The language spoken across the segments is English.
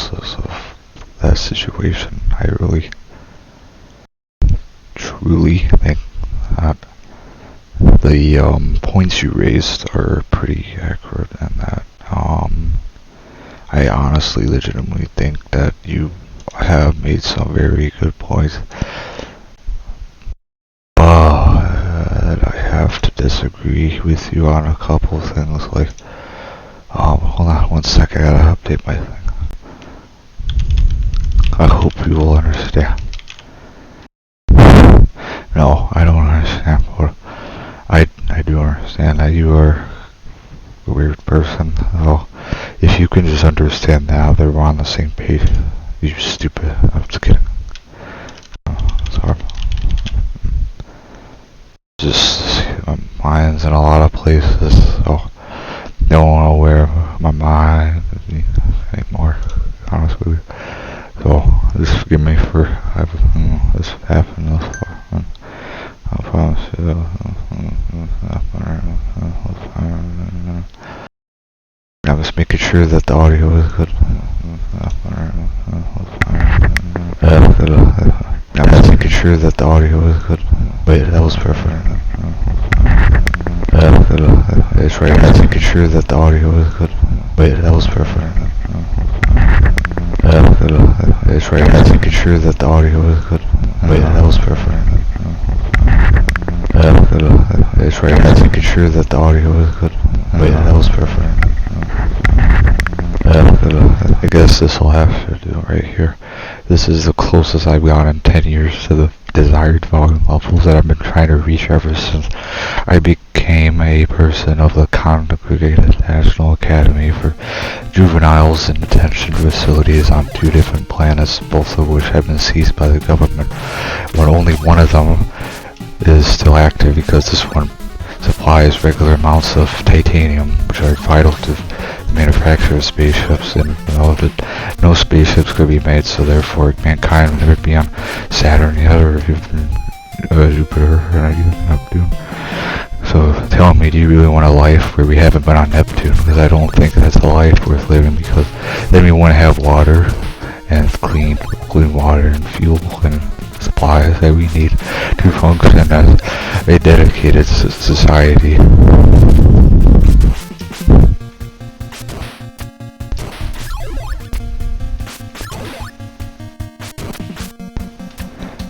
analysis of that situation. I really, truly think that the points you raised are pretty accurate, and that I honestly, legitimately think that you have made some very good points. But I have to disagree with you on a couple things, like, hold on one second, I gotta update my thing. I hope you will understand. No, I don't understand, but I do understand that you are a weird person, so if you can just understand now that we're on the same page, you stupid. I'm just kidding. Sorry. Just my mind's in a lot of places, so I don't know where my mind is anymore, honestly. So just forgive me for everything that's happened thus far. I promise you. I'm just making sure that the audio is good. I'm just making sure that the audio is good. Wait, that was perfect. It's right. I'm just making sure that the audio is good. Wait, that was perfect. It's right. I'm just making sure that the audio is good. Wait, that was perfect. It's right. I'm just making sure that the audio is good. Wait, that was perfect. I guess this will have to do right here. This is the closest I've gotten in 10 years to the desired volume levels that I've been trying to reach ever since I became a person of the Congregated National Academy for Juveniles in Detention Facilities on 2 different planets, both of which have been seized by the government, when only one of them is still active because this one supplies regular amounts of titanium, which are vital to the manufacture of spaceships, and without it, no spaceships could be made, so therefore mankind would never be on Saturn yet, or Jupiter, or Neptune. So tell me, do you really want a life where we haven't been on Neptune? Because I don't think that's a life worth living, because then we want to have water, and clean water and fuel and supplies that we need to function as a dedicated society.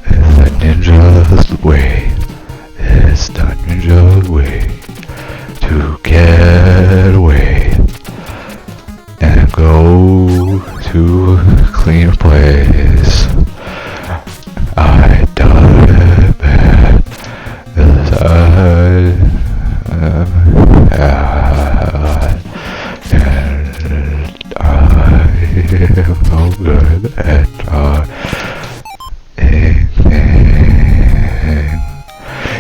The ninja's way. It's the ninja's way to get away and go to a clean place. I done it bad, 'cause and I am no good at anything.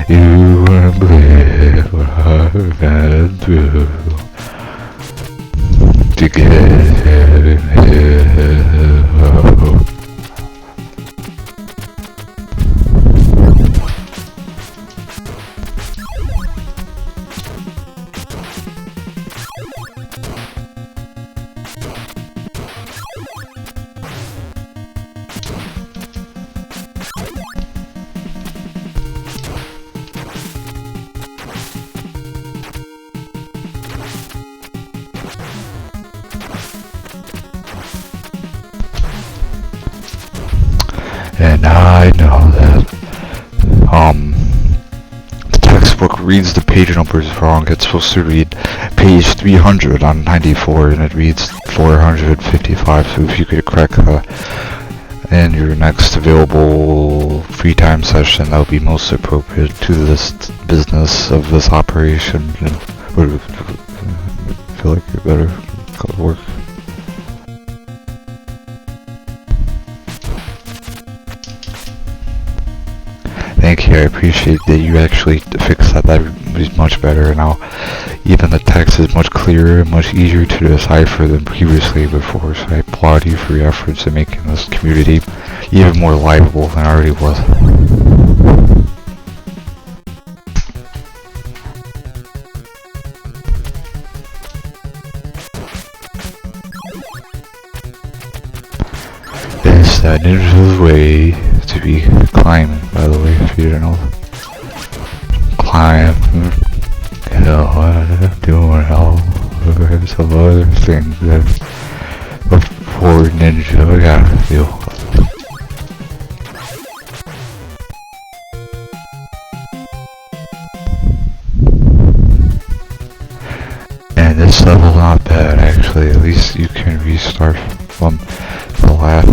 You wouldn't believe what I've been through to get here. And I know that, the textbook reads the page numbers wrong. It's supposed to read page 300 on 94, and it reads 455, so if you could correct that in your next available free time session, that would be most appropriate to this business of this operation, and I feel like you better go to work. Thank you, I appreciate that you actually fixed that. That was much better now. Even the text is much clearer and much easier to decipher than previously before, so I applaud you for your efforts in making this community even more livable than it already was. that ninja's way to be climbing, by the way, if you didn't know. Climb. You know what I'm doing, all some other things that before ninja gotta do. And this level's not bad, actually. At least you can restart from the last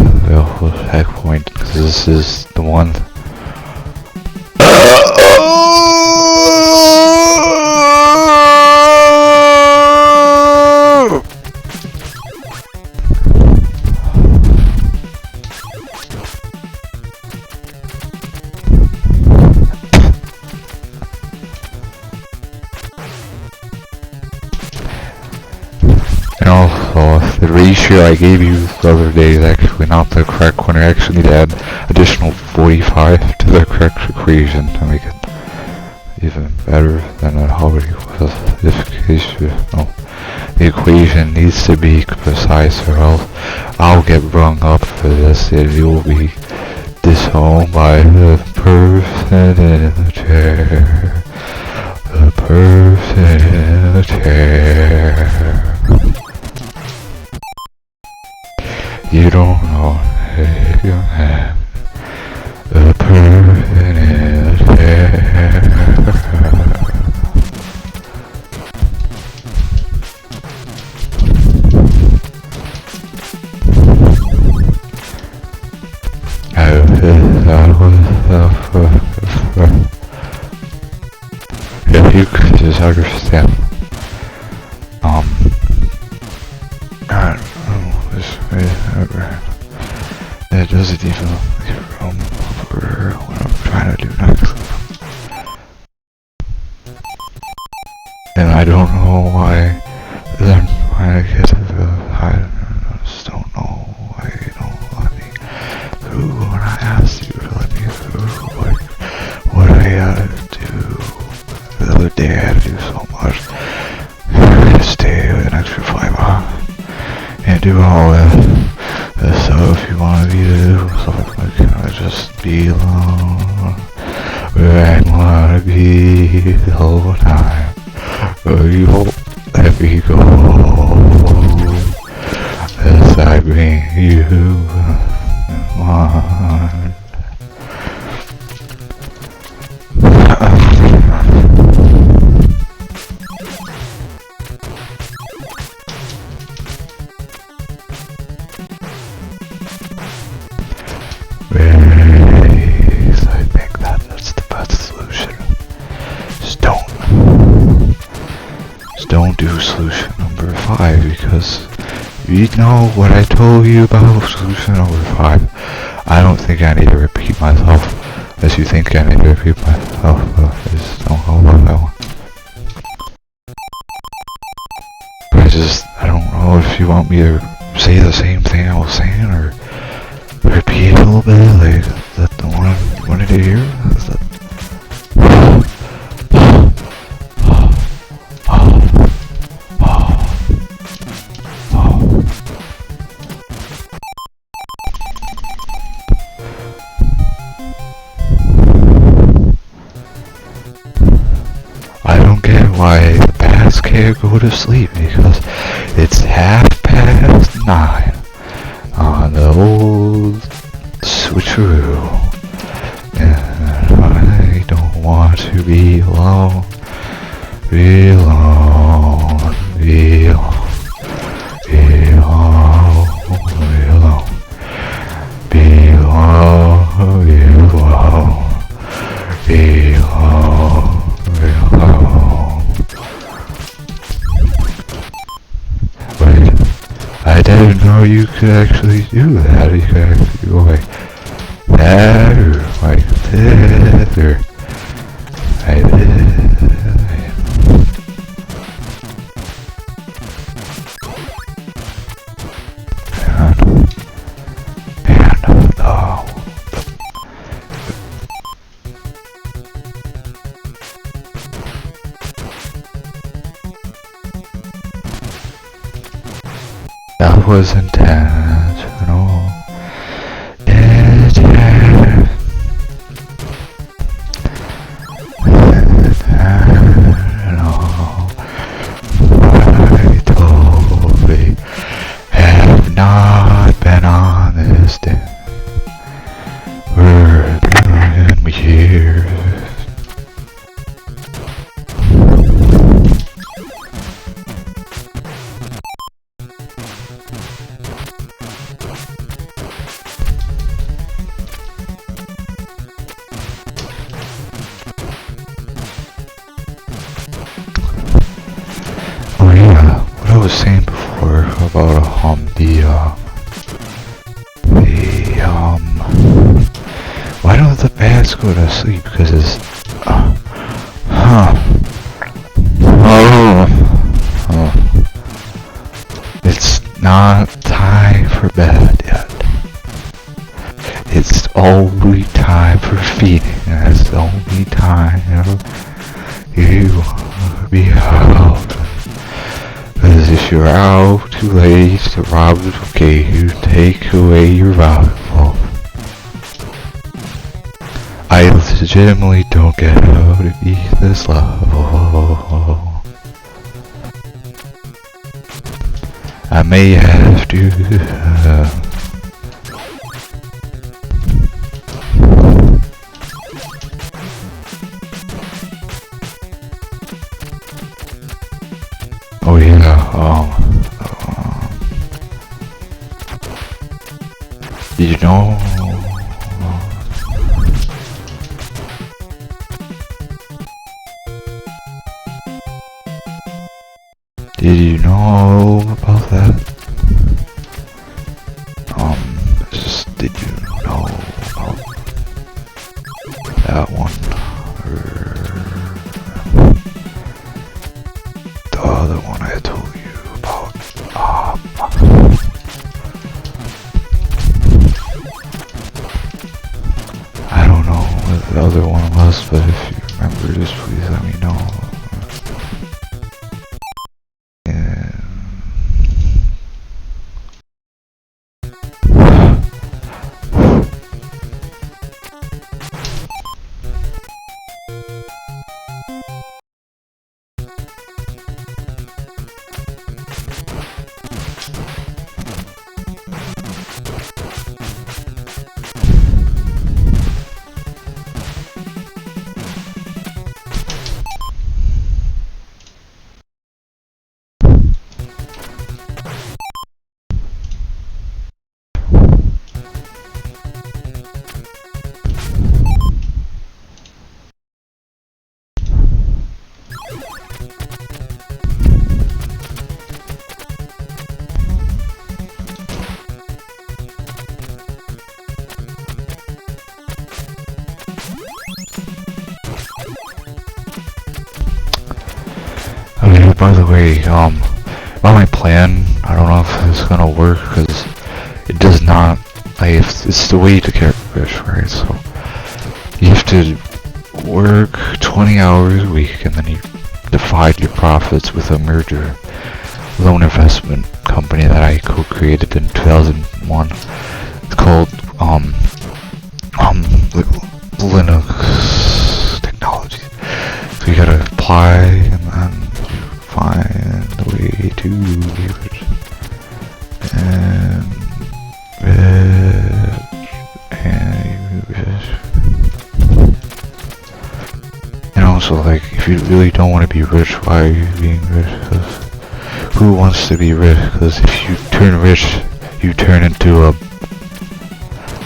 checkpoint, because this is the one. And also, the ratio I gave you the other day is actually not the correct one. I actually need to add additional 45 to the correct equation to make it even better than it already was. The equation needs to be precise, or else I'll get rung up for this and you'll be disowned by the person in the chair. The person in the chair. You don't know if you have the person in the chair. If you could just understand, I don't know, it doesn't even remember what I'm trying to do next. And I don't know why I'm trying to get to I just don't know why you don't let me through when I asked you to let me through. Like, what I had to do the other day, I had to do so much. I stay an extra 5 hours and do all that stuff you wanted me to do. So like, can I just be alone where I wanna be the whole time? Or you won't let me go as I bring you on. I think that's the best solution. Just don't do solution number 5, because you know what I told you about solution number 5. I don't think I need to repeat myself, as you think I need to repeat myself. I just don't know what I want. I don't know if you want me to say the same thing I was saying, or repeat it a little bit, like, is that the one I wanted to hear? Is that... I don't get why the bats can't go to sleep, because it's 9:30 on the old switcheroo, and I don't want to be alone, be alone, be alone, be alone, be alone, be alone, be alone, be alone, be alone. Wait, I didn't know you could actually do that. You could actually go like that, or like this, or like this. That was intentional. was saying before about why don't the bats go to sleep? Because it's it's not time for bed yet. It's only time for feeding. It's the only time you be out. Because if you're out too late, the robbers will get you, take away your valuable. I legitimately don't get how to beat this level. I may have to. Oh yeah, did you know? Did you know about that? Did you know about that one? Or the other one I told you about? I don't know what the other one was, but if you remember, just please let me know. By the way, about my plan, I don't know if it's gonna work, because it does not, it's the way to get rich, right? So, you have to work 20 hours a week, and then you divide your profits with a merger loan investment company that I co-created in 2001. It's called, Linux Technologies. So you gotta apply, and then find the way to be rich and rich. And also, like, if you really don't want to be rich, why are you being rich? Because who wants to be rich? Because if you turn rich, you turn into a,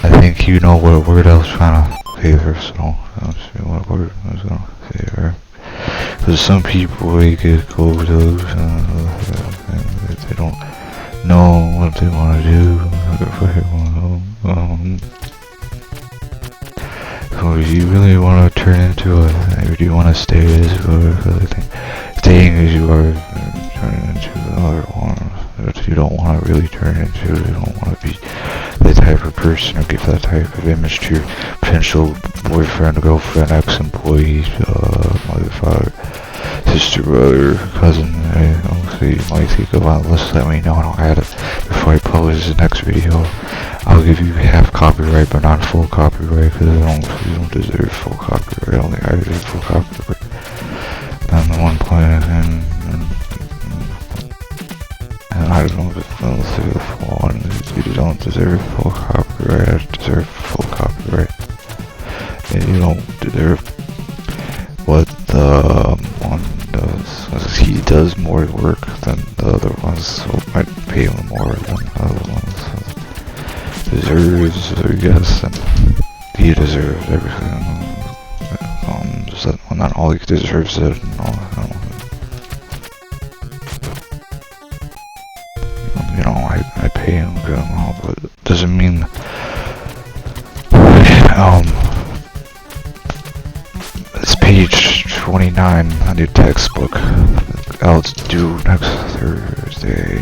I think you know what word I was trying to say there, so let's see what word I was gonna say there. Because some people, they get overdose and they don't know what they want to do. So if you really want to turn into a, or do you want to stay as well? Because I think staying as you are, turning into another one that you don't want to really turn into. You don't want to be that type of person or give that type of image to your potential boyfriend, girlfriend, ex-employee, mother, father, sister, brother, cousin. So you might think about it. Let me know and I'll add it before I publish the next video. I'll give you half copyright, but not full copyright, because you don't deserve full copyright. I don't think I deserve full copyright. And the one point, and I don't know if it's the full one. You don't deserve full copyright. I deserve full copyright. And you don't deserve what the one does. He does more work than the other ones, so I might pay him more than the other ones. So deserves, I guess, and he deserves everything. Just that, well, not all he deserves it, and all. I pay him good and all, but it doesn't mean it's page 29 on your textbook. I'll do next Thursday.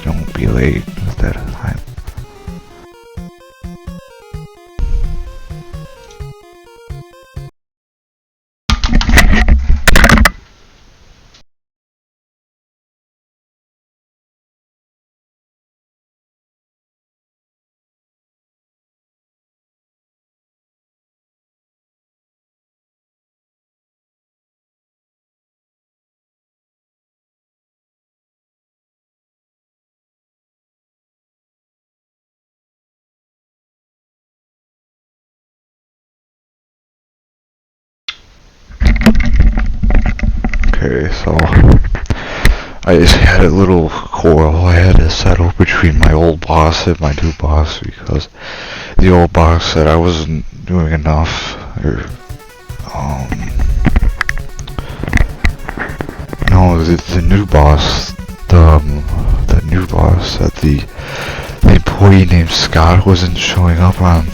Don't be late at that time. Okay, so I just had a little quarrel I had to settle between my old boss and my new boss, because the old boss said I wasn't doing enough, or no, the new boss, the new boss said the employee named Scott wasn't showing up on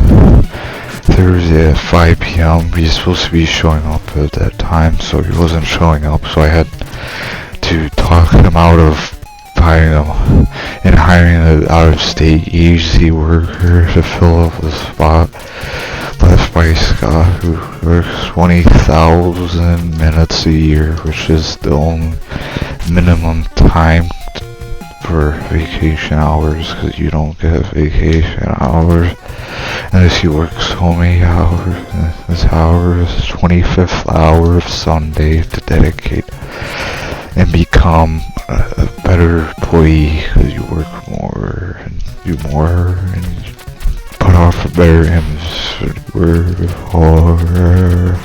Thursday at 5 p.m. He's supposed to be showing up at that time, so he wasn't showing up, so I had to talk him out of hiring him and hiring an out-of-state agency worker to fill up the spot left by Scott, who works 20,000 minutes a year, which is the only minimum time for vacation hours, because you don't get vacation hours unless you work so many hours. This hour is 25th hour of Sunday to dedicate and become a better employee, because you work more and do more and put off a better image. Word horror.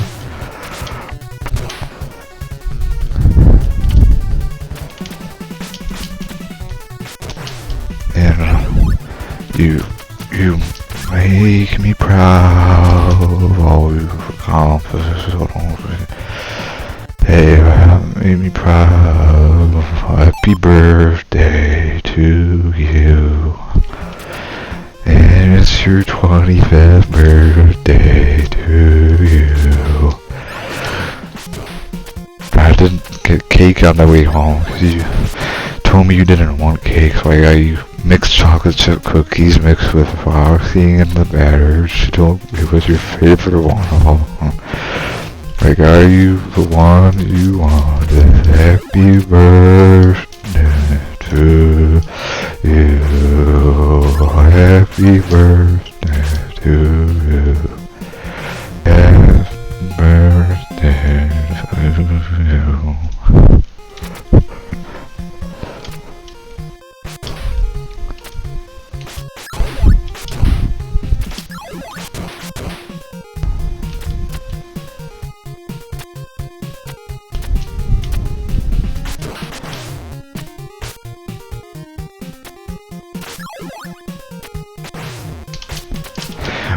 And you make me proud of all you've accomplished. Hey, made me proud. Happy birthday to you. And it's your 25th birthday to you. I didn't get cake on the way home, because you told me you didn't want cake, so I got you mixed chocolate chip cookies mixed with frosting in the batter. She told me it was your favorite one of all. I got you the one you wanted. Happy birthday to you. Happy birthday to you. Happy birthday to you.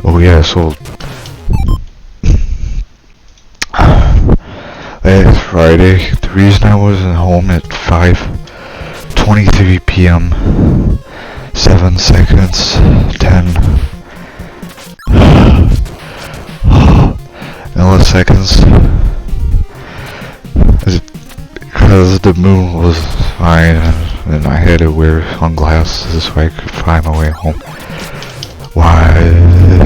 Oh yeah, so last Friday, the reason I wasn't home at 5:23 p.m. 7 seconds, 10 milliseconds, because the moon was fine and I had to wear sunglasses so I could find my way home. Why,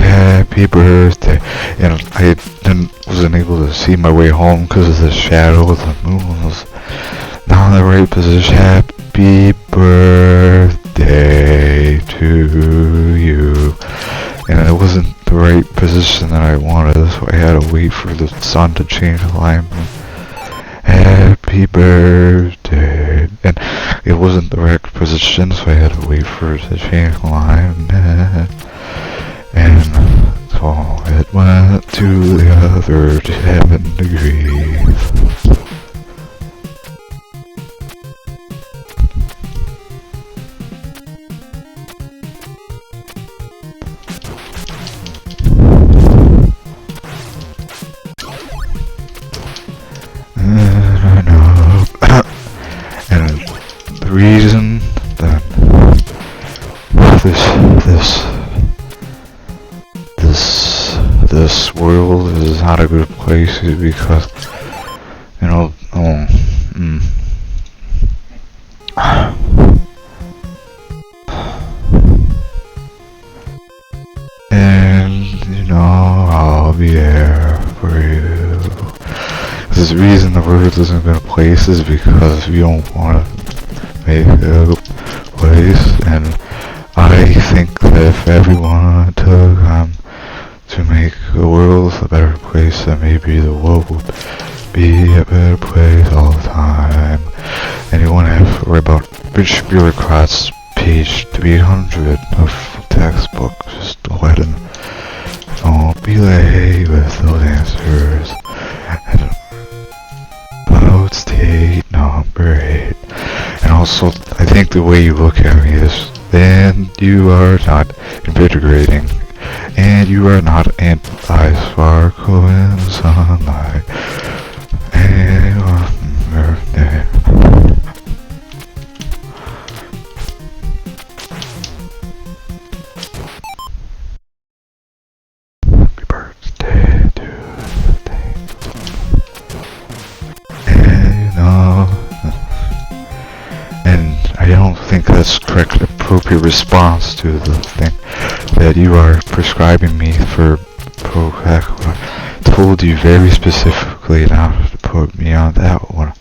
happy birthday. And I wasn't able to see my way home because of the shadow of the moon was not in the right position. Happy birthday to you. And it wasn't the right position that I wanted, so I had to wait for the sun to change alignment. Happy birthday. And it wasn't the right position, so I had to wait for it to change alignment. And so it went to the other 7 degrees. And I know. And the reason that this world is not a good place because, you know, and, you know, I'll be there for you. There's a reason the world isn't a good place is because we don't want to make it a good place, and I think that if everyone took to make the world a better place, then maybe the world would be a better place all the time. And you won't have to worry about British bureaucrats, page 300 of textbook. Just go ahead and don't be late with those answers. And about state number 8. And also, I think the way you look at me is, then you are not invigorating, and you are not anti-sparkle in the sunlight, and you are birthday. Happy birthday to the day. And you know, and I don't think that's correct, appropriate response to the thing that you are prescribing me for Prozac. I told you very specifically not to put me on that one.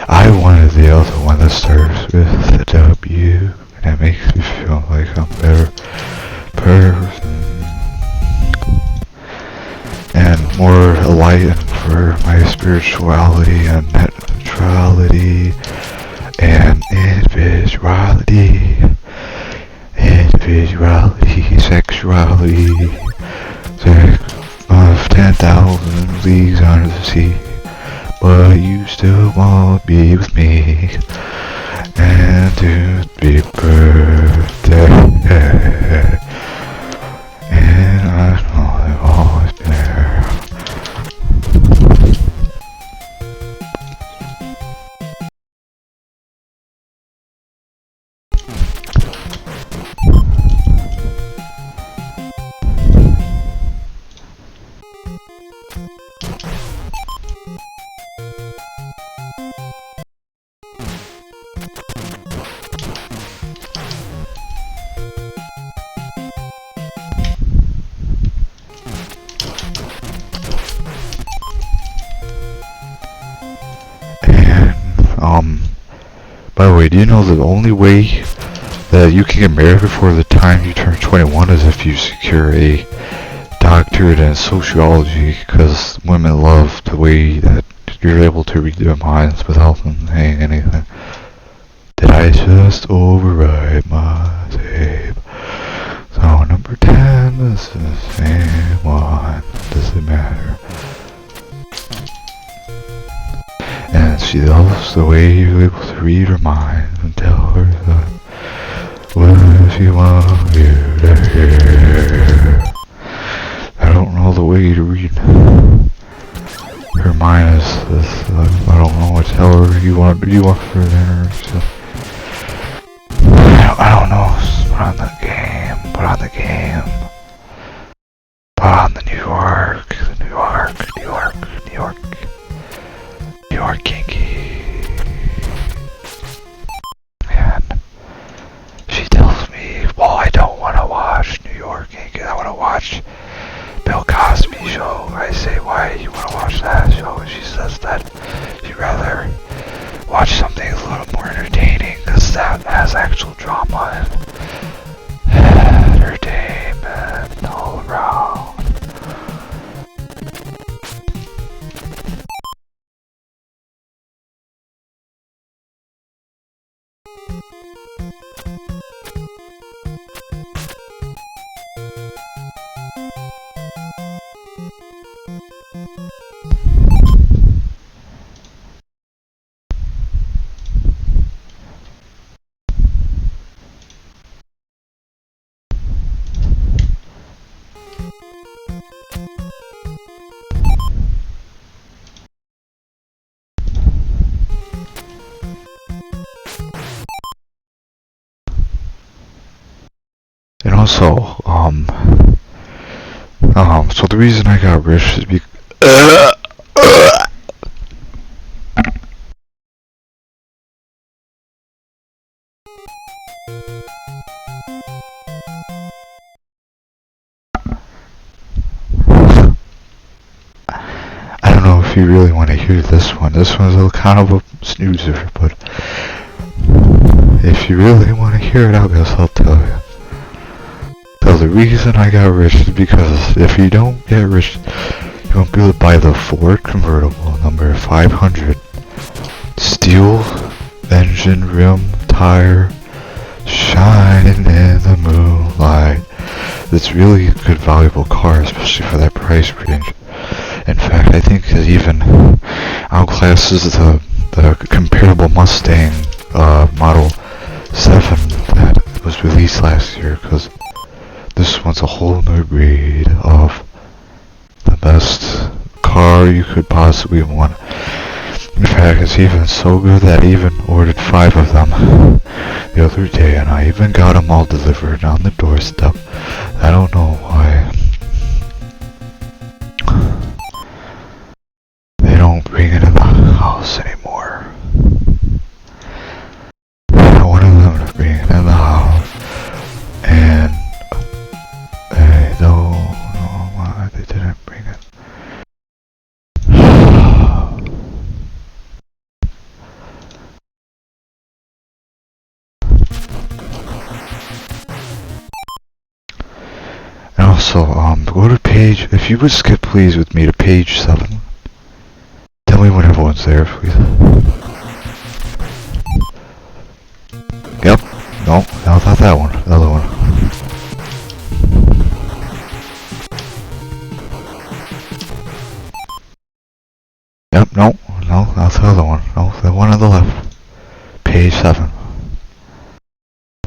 I wanted the other one that starts with a W, and that makes me feel like I'm a better person and more enlightened for my spirituality and net neutrality and individuality, sexuality, of 10,000 leagues under the sea, but you still won't be with me, and to be birthday, and I know I've always been there. By the way, do you know the only way that you can get married before the time you turn 21 is if you secure a doctorate in sociology, because women love the way that you're able to read their minds without them saying anything. Did I just override my tape? So number 10 is the same one. Does it matter? And she loves the way you're able to read her mind and tell her that what she wants you to hear. I don't know the way to read her mind is this. I don't know what to tell her you want for dinner. So I don't know. Put on the game. Put on the game. Put on the New York. The New York. New York. New York. New York Yankee. And she tells me, well, I don't want to watch New York Yankee. I want to watch Bill Cosby show. I say, why do you want to watch that show? And she says that she'd rather watch something a little more entertaining, because that has actual drama and entertainment all around. also, so the reason I got rich is because I don't know if you really want to hear this one. This one's a kind of a snoozer, but if you really want to hear it, I guess I'll tell you. So the reason I got rich is because if you don't get rich, you won't be able to buy the Ford convertible number 500. Steel engine, rim, tire, shining in the moonlight. It's really a good, valuable car, especially for that price range. In fact, I think it even outclasses the comparable Mustang Model 7 that was released last year, because this one's a whole new breed of the best car you could possibly want. In fact, it's even so good that I even ordered 5 of them the other day, and I even got them all delivered on the doorstep. I don't know why they don't bring it in the house anymore. I wanted them to bring it in the house, and I don't know why they didn't bring it. And also, go to page, if you would skip please with me to page 7. Tell me when everyone's there, please. Yep. No, not that one. The other one. Yep, no, not the other one. No, the one on the left. Page 7.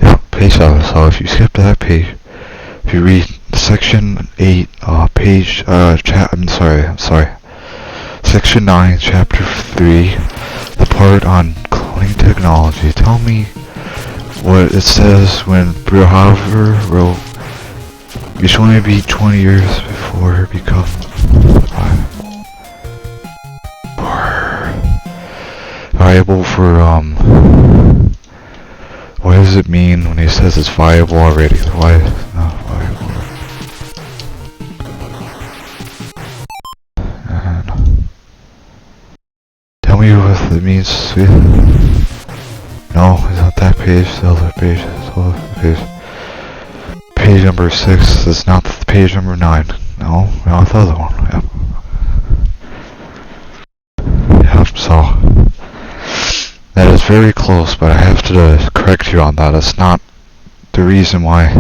Yep, page 7. So if you skip to that page, if you read section 8, page, I'm sorry. Section 9, chapter 3, the part on cloning technology. Tell me what it says when Bruhaver wrote, you should only be 20 years before it becomes viable for, what does it mean when he says it's viable already? Why is it not viable? And tell me what it means. No, it's not that page, the other page, it's the other page. Page number 6 is not the page number 9. No, not the other one. Yep, so that is very close, but I have to correct you on that. It's not the reason why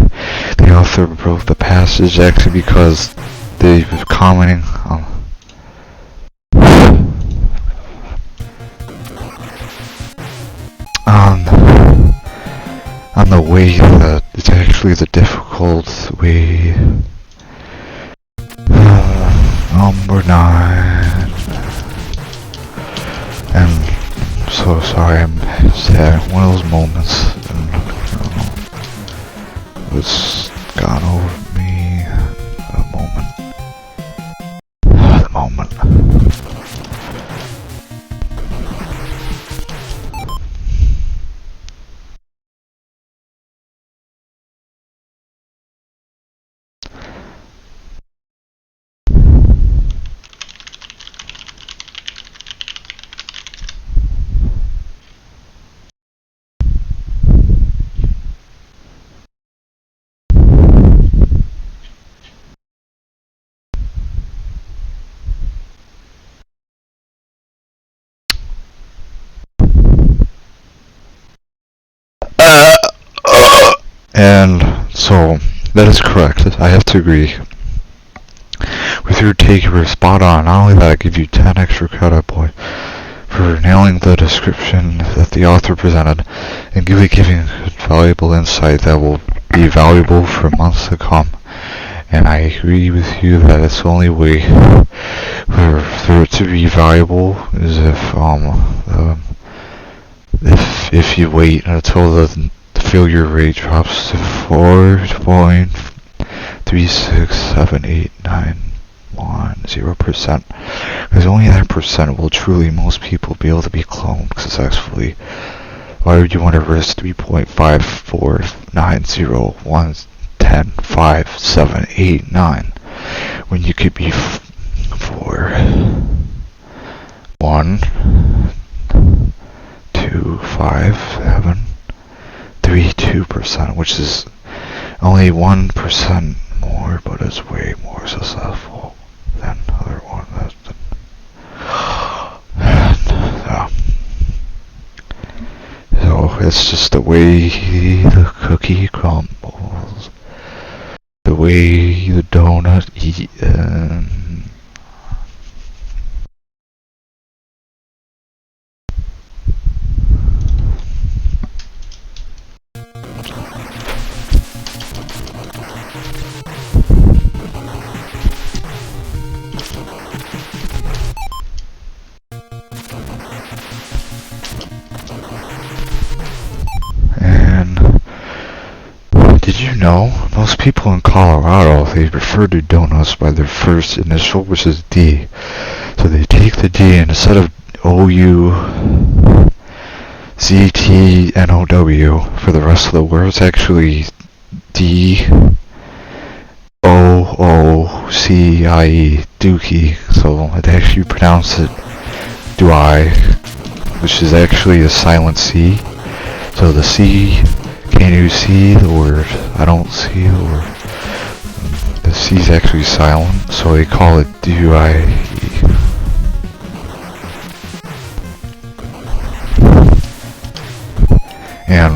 the author wrote the passage, actually because they were commenting on the way that it's actually the difficult way. Number 9. And I'm so sorry, I'm just having one of those moments, and it's gone over me. The moment. And so, that is correct. I have to agree with your take. You were spot on. Not only that, I give you 10 extra credit points for nailing the description that the author presented and really giving valuable insight that will be valuable for months to come. And I agree with you that it's the only way for it to be valuable is if you wait until the failure rate drops to 4.3678910%. Because only that percent will truly most people be able to be cloned successfully. Why would you want to risk 3.54901105789 when you could be 4.125.732%, which is only 1% more, but it's way more successful than other one. So it's just the way the cookie crumbles, the way the donut eaten. Did you know most people in Colorado, they refer to donuts by their first initial, which is D. So they take the D and instead of OUZTNOW for the rest of the word, it's actually DOOCIE, Dookie. So it actually pronounce it Dui, which is actually a silent C. So the C, can you see the word? I don't see the word. The C is actually silent, so they call it DUIE. And,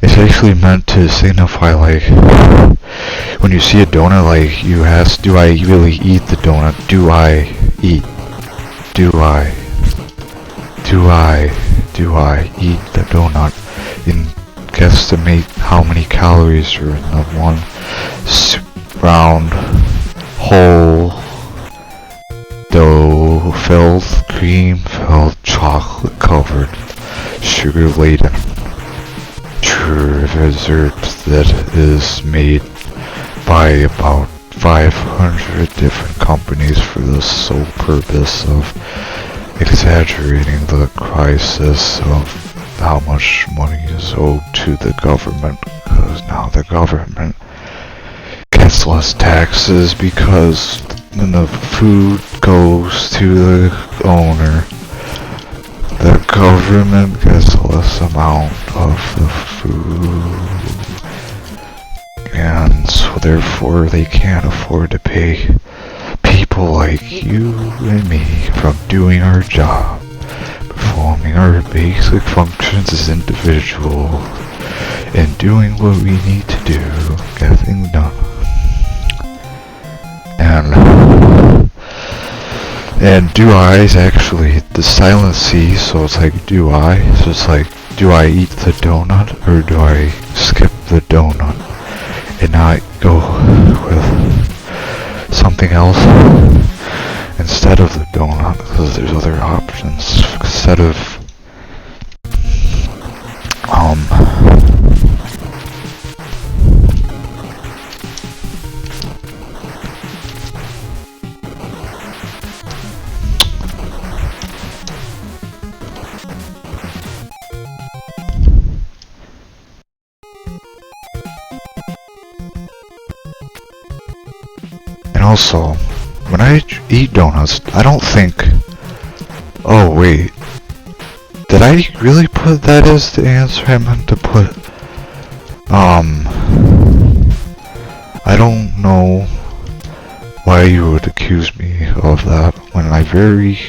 it's actually meant to signify, like, when you see a donut, like, you ask, do I really eat the donut? Do I eat? Do I eat the donut? And guesstimate how many calories are in the one round, whole, dough-filled, cream-filled, chocolate-covered, sugar-laden dessert that is made by about 500 different companies for the sole purpose of exaggerating the crisis of how much money is owed to the government, because now the government gets less taxes because when the food goes to the owner, the government gets less amount of the food, and so therefore they can't afford to pay people like you and me from doing our job, performing our basic functions as individuals, and doing what we need to do, get things done. And do I is actually the silent C, so it's like do I, so it's like do I eat the donut or do I skip the donut and not go with something else instead of the donut, because there's other options instead of and also, when I eat donuts, I don't think, oh wait, did I really put that as the answer I meant to put? I don't know why you would accuse me of that when I very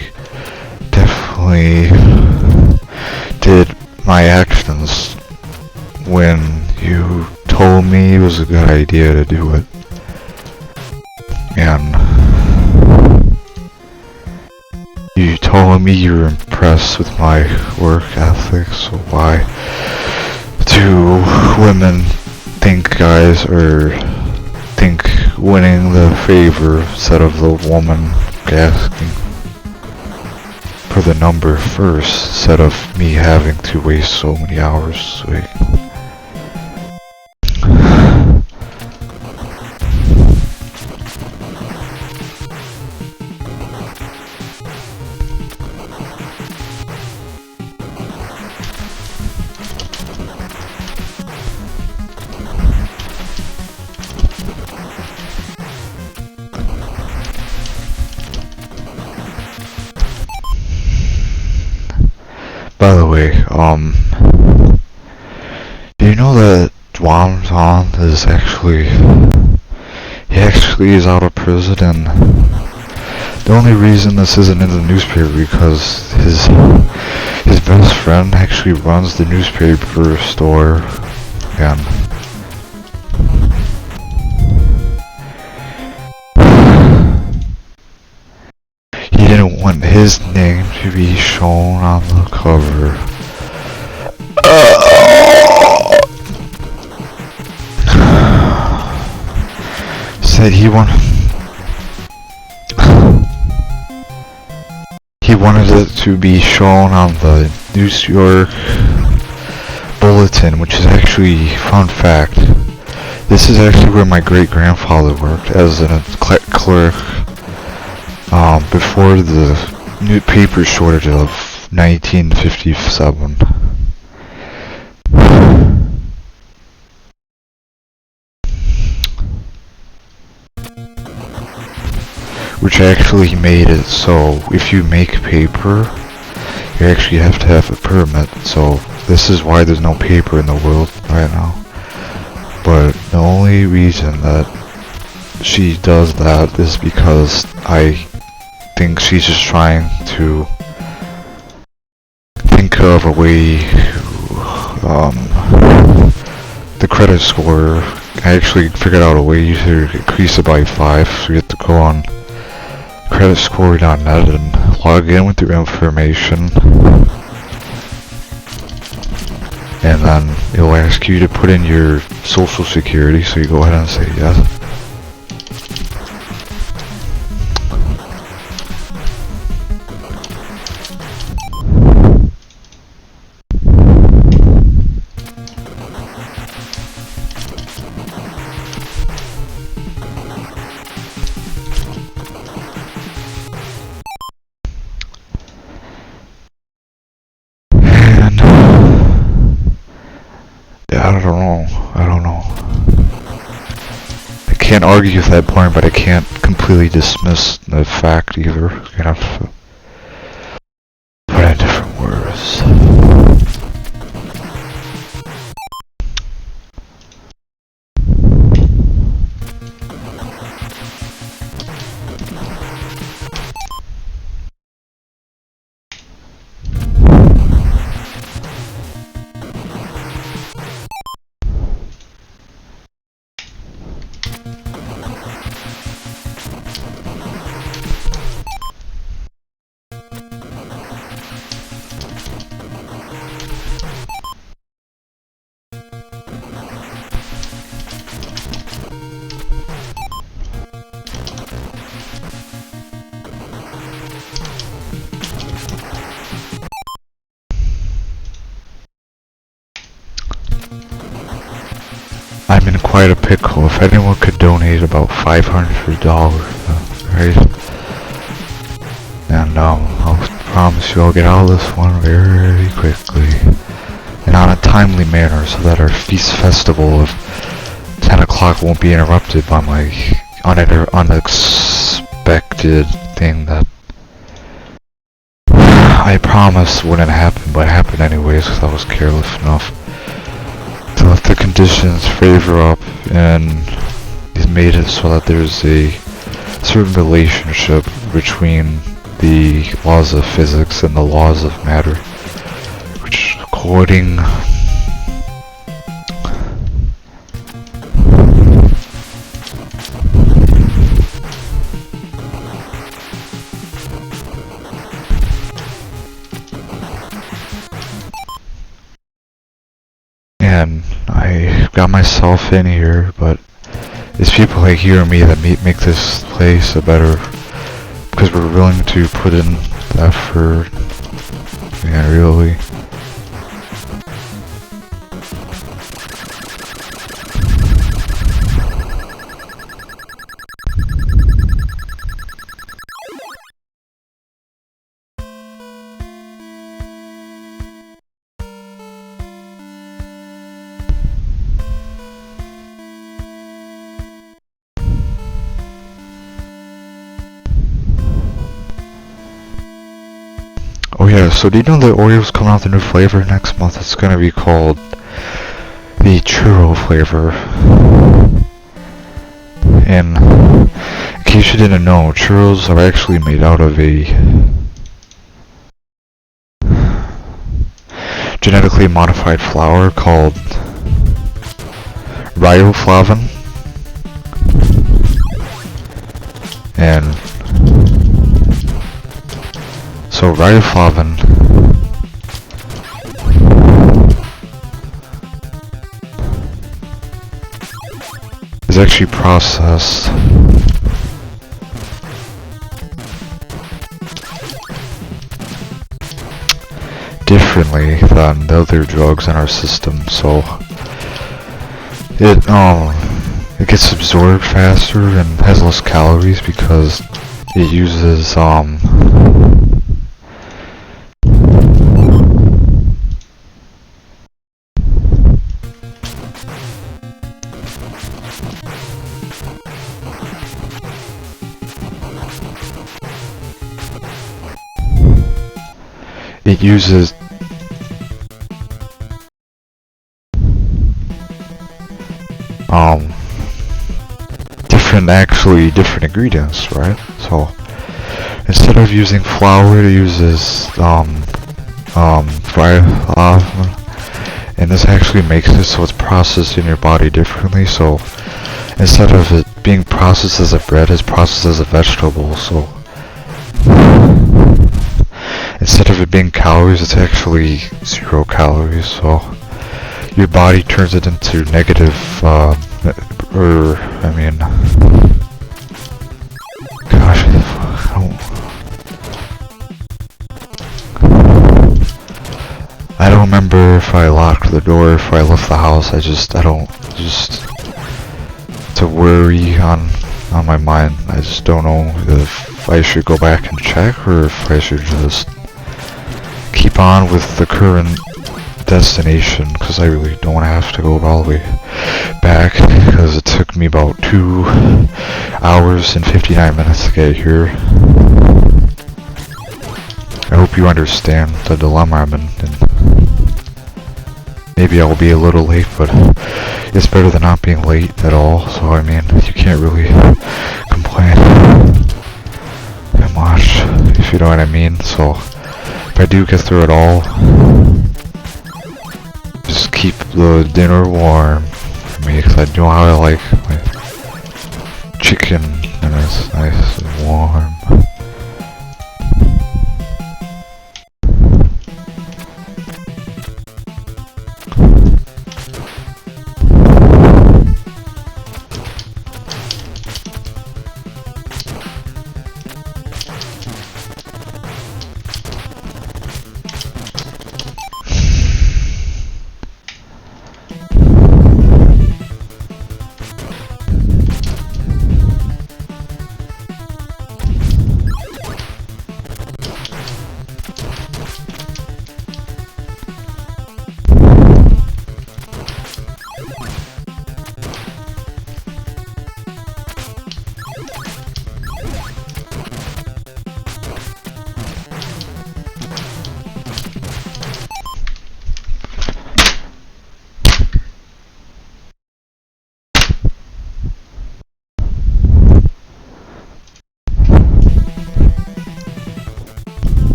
definitely did my actions when you told me it was a good idea to do it. And you told me you were impressed with my work ethic, so why do women think guys think winning the favor instead of the woman asking for the number first, instead of me having to waste so many hours. By the way, do you know that Wamton is he actually is out of prison, and the only reason this isn't in the newspaper because his best friend actually runs the newspaper store, and he didn't want his name to be shown on the cover. Said he wanted it to be shown on the New York Bulletin, which is actually, fun fact, this is actually where my great-grandfather worked as a clerk before the new paper shortage of 1957. Which actually made it so if you make paper, you actually have to have a permit. So this is why there's no paper in the world right now. But the only reason that she does that is because I think she's just trying to think of a way the credit score. I actually figured out a way to increase it by 5, so you have to go on creditscore.net and log in with your information, and then it'll ask you to put in your social security, so you go ahead and say yes. I don't know. I can't argue with that point, but I can't completely dismiss the fact either. You have to put it in different words. I'm in quite a pickle. If anyone could donate about $500, right? And I'll promise you I'll get out of this one very quickly. And on a timely manner so that our feast festival of 10 o'clock won't be interrupted by my unexpected thing that I promised wouldn't happen, but happened anyways because I was careless enough to let the conditions favor up, and he's made it so that there's a certain relationship between the laws of physics and the laws of matter, which according and I got myself in here, but it's people like you and me that make this place a better, because we're willing to put in the effort man, really. Oh yeah, so do you know that Oreo's coming out with a new flavor next month? It's gonna be called the churro flavor. And in case you didn't know, churros are actually made out of a genetically modified flour called riboflavin. And so riboflavin is actually processed differently than the other drugs in our system, so it gets absorbed faster and has less calories because it uses it uses different ingredients, right? So instead of using flour, it uses riboflavin, and this actually makes it so it's processed in your body differently. So instead of it being processed as a bread, it's processed as a vegetable. So instead of it being calories, it's actually 0 calories. So your body turns it into negative, gosh, I don't remember if I locked the door, if I left the house. It's a worry on my mind. I just don't know if I should go back and check, or if I should just keep on with the current destination, because I really don't want to have to go all the way back, because it took me about 2 hours and 59 minutes to get here. I hope you understand the dilemma I'm in. Maybe I'll be a little late, but it's better than not being late at all, so I mean, you can't really complain that much, if you know what I mean. So if I do get through it all, just keep the dinner warm for me, because I know how I like my chicken, and it's nice and warm.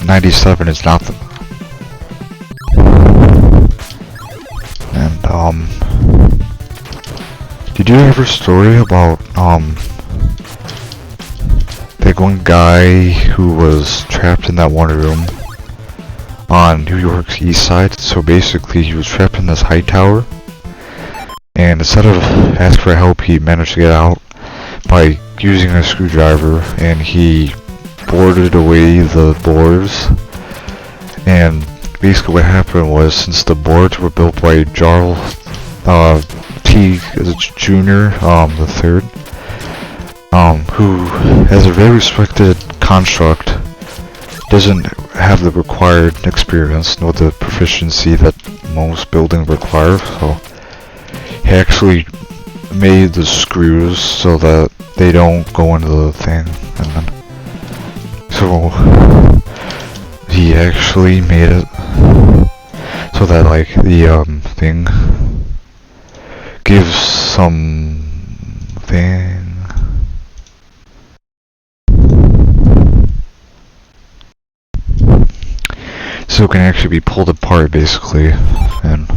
97 is nothing. And did you ever story about that one guy who was trapped in that one room on New York's east side? So basically he was trapped in this high tower, and instead of asking for help, he managed to get out by using a screwdriver, and he boarded away the boards. And basically what happened was, since the boards were built by Jarl T. Jr. the third, who has a very respected construct, doesn't have the required experience nor the proficiency that most buildings require, so he actually made the screws so that they don't go into the thing, and then so he actually made it so that like the thing gives something. So it can actually be pulled apart basically, and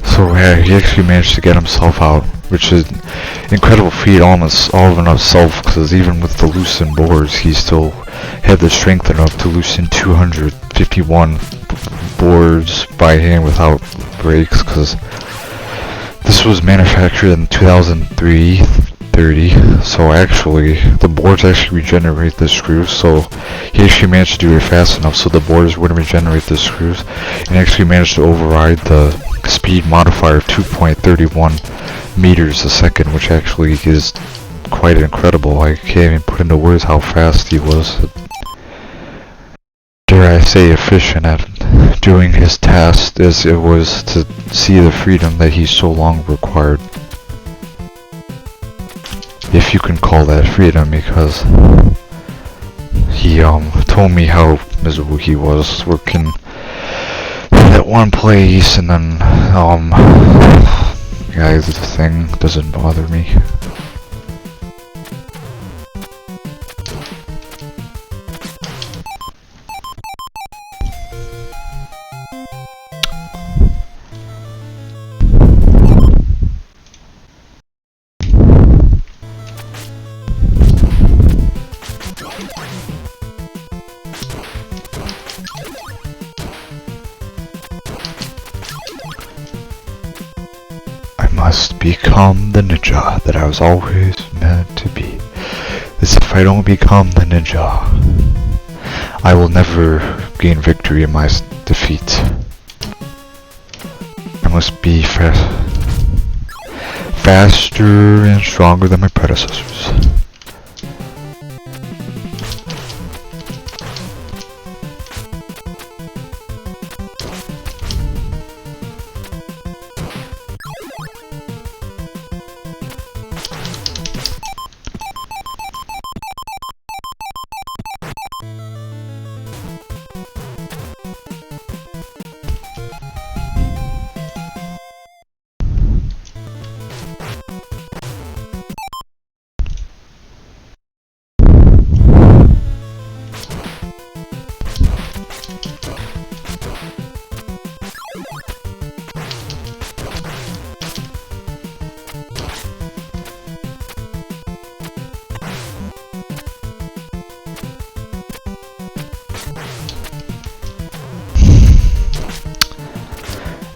so yeah, he actually managed to get himself out, which is an incredible feat all in itself, because even with the loosened boards, he still had the strength enough to loosen 251 boards by hand without breaks, because this was manufactured in 2003-30, so actually the boards actually regenerate the screws, so he actually managed to do it fast enough so the boards wouldn't regenerate the screws, and actually managed to override the speed modifier of 2.31 meters a second, which actually is quite incredible. I can't even put into words how fast he was. Dare I say efficient at doing his task, as it was to see the freedom that he so long required. If you can call that freedom, because he told me how miserable he was working at one place, and then yeah, the thing doesn't bother me. Must become the ninja that I was always meant to be. As if I don't become the ninja, I will never gain victory in my defeat. I must be faster and stronger than my predecessors.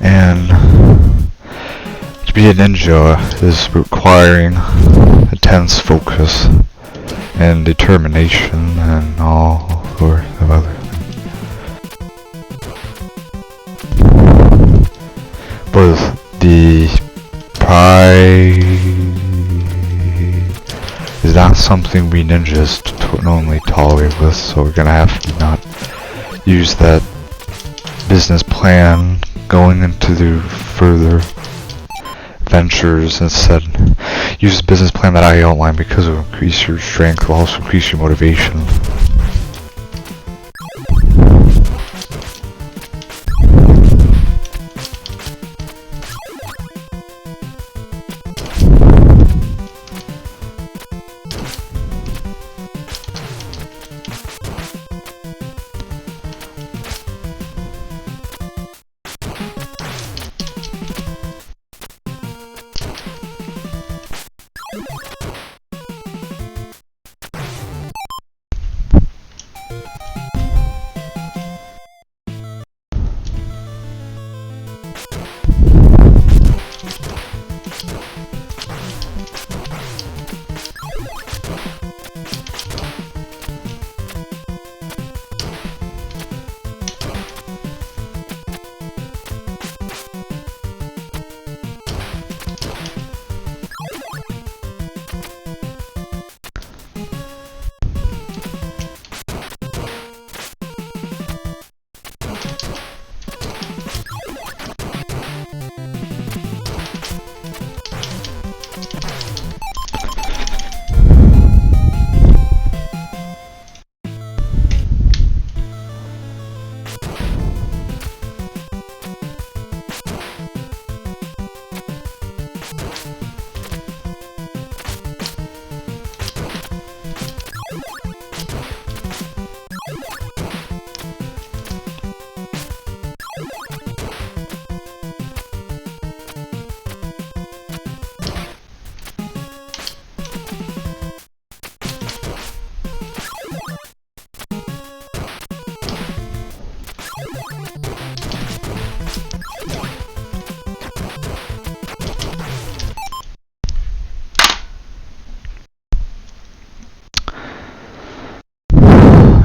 And to be a ninja is requiring intense focus and determination and all sorts of other things. But the Pride is not something we ninjas normally tolerate with, so we're gonna have to not use that business plan going into the further ventures. Instead, use the business plan that I outlined because it will increase your strength, will also increase your motivation.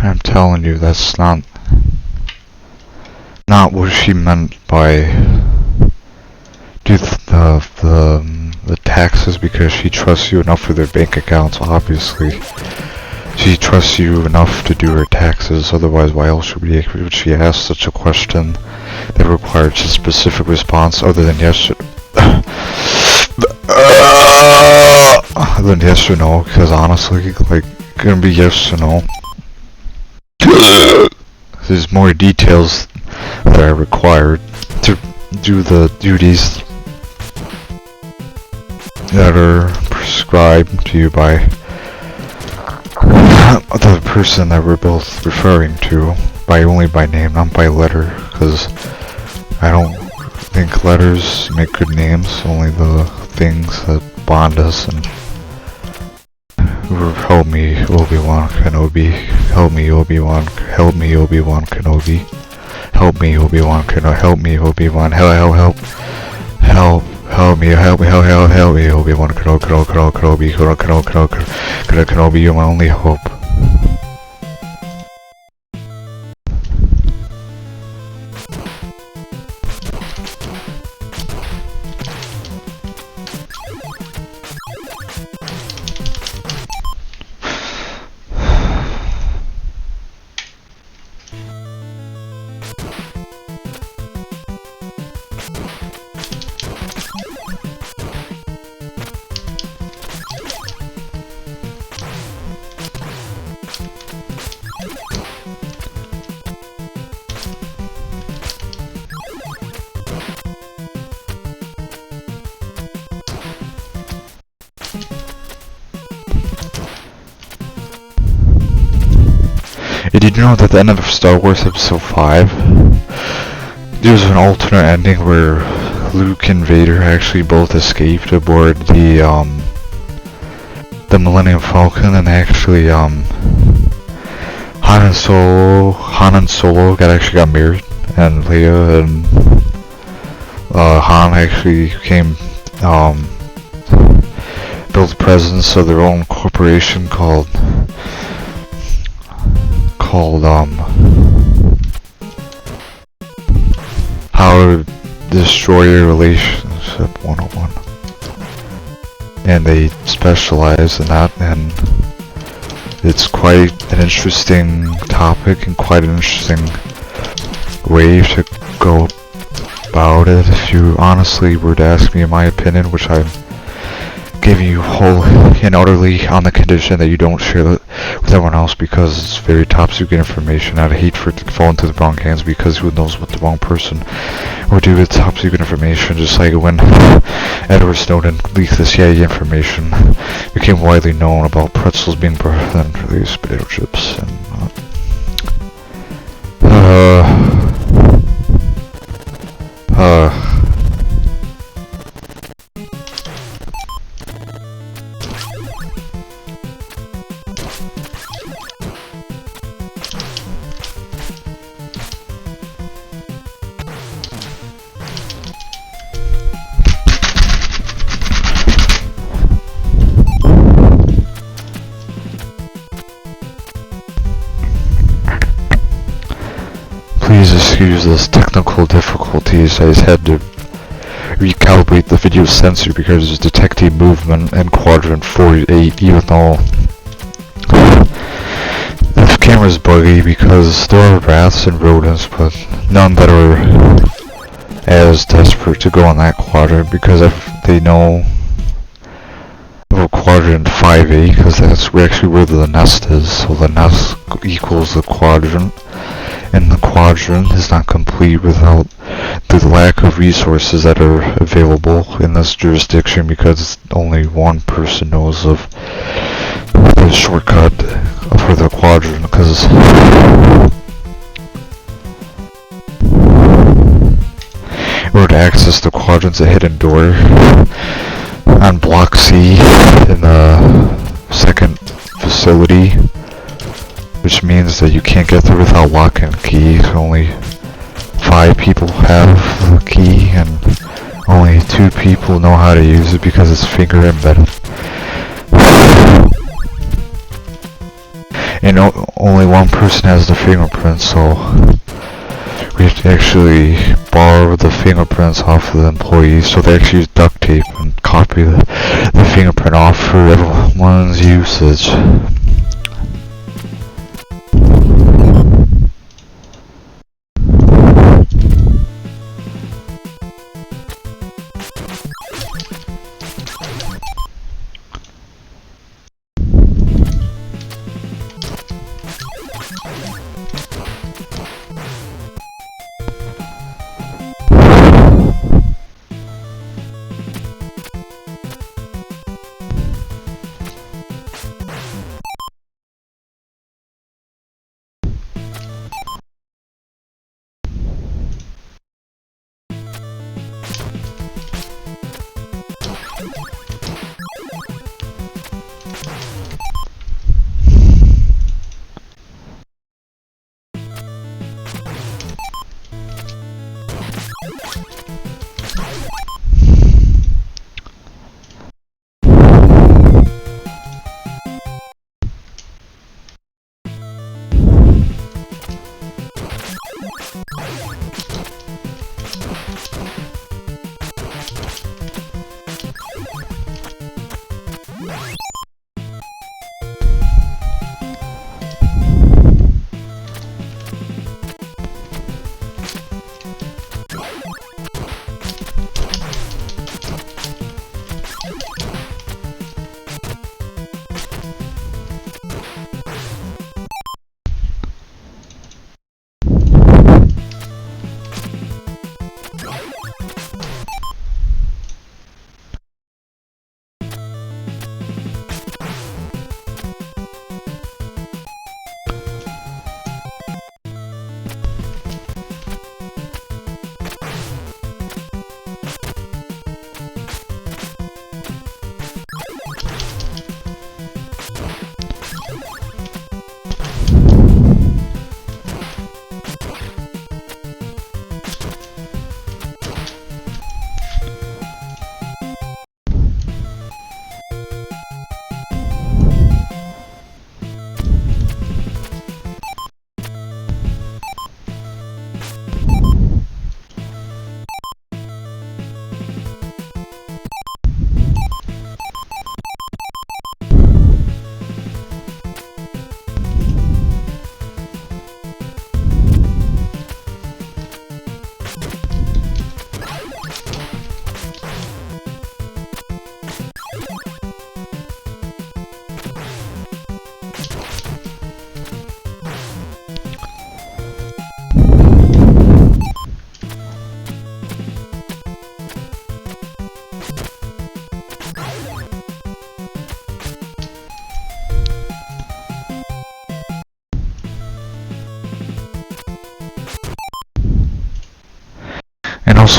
I'm telling you, that's not what she meant by do the taxes, because she trusts you enough for their bank accounts. Obviously, she trusts you enough to do her taxes. Otherwise, why else would she ask such a question that requires a specific response other than yes? Other than yes or no, because honestly, like, gonna be yes or no. There's more details that are required to do the duties that are prescribed to you by the person that we're both referring to, only by name, not by letter, because I don't think letters make good names, only the things that bond us. And help me, Obi-Wan Kenobi. Help me, Obi-Wan. Help me, Obi-Wan Kenobi. Help me, Obi-Wan Kenobi. Help me, Obi-Wan. Help me, Obi-Wan Kenobi. You're my only hope. Did you know that at the end of Star Wars Episode 5, there's an alternate ending where Luke and Vader actually both escaped aboard the Millennium Falcon, and actually Han and Solo got married, and Leia and Han actually built a presence of their own corporation called How to Destroy Your Relationship 101. and they specialize in that, and it's quite an interesting topic and quite an interesting way to go about it. If you honestly were to ask me my opinion, which I'm giving you whole and utterly on the condition that you don't share it with everyone else, because it's very top secret information. I'd hate for it to fall into the wrong hands, because who knows what the wrong person would do with top secret information. Just like when Edward Snowden leaked the CIA information, it became widely known about pretzels being brought in for these potato chips. And please excuse those technical difficulties. I just had to recalibrate the video sensor because it's detecting movement in quadrant 48, even though the camera's buggy, because there are rats and rodents, but none that are as desperate to go in that quadrant, because if they know about quadrant 5A, because that's actually where the nest is, so the nest equals the quadrant, and the quadrant is not complete without the lack of resources that are available in this jurisdiction, because only one person knows of the shortcut for the quadrant. Because in order to access the quadrant's a hidden door on block C in the second facility, which means that you can't get there without lock and key. Only 5 people have the key, and only 2 people know how to use it because it's finger embedded. And only one person has the fingerprint, so we have to actually borrow the fingerprints off of the employees, so they actually use duct tape and copy the fingerprint off for everyone's usage.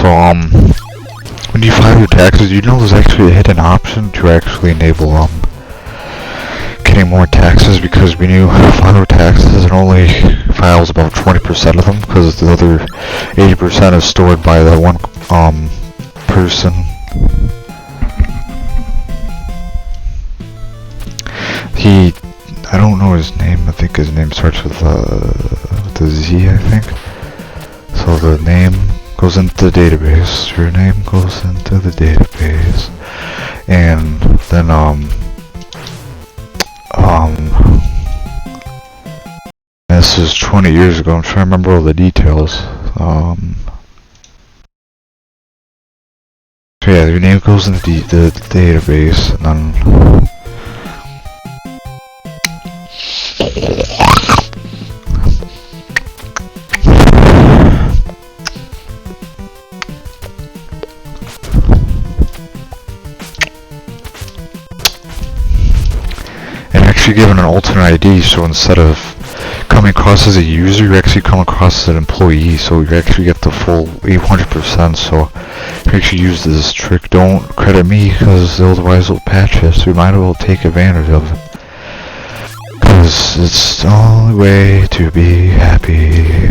Also, when you file your taxes, you know there's actually a hidden option to actually enable, getting more taxes, because when you file taxes, it only files about 20% of them, because the other 80% is stored by that one, person. I don't know his name. I think his name starts with a Z, I think. So the name goes into the database. Your name goes into the database, and then this is 20 years ago. I'm trying to remember all the details. So yeah, your name goes into the database, and then actually given an alternate ID, so instead of coming across as a user, you actually come across as an employee, so you actually get the full 800%, so you actually use this trick. Don't credit me, because otherwise it'll patch it, so you might as well take advantage of it. Because it's the only way to be happy.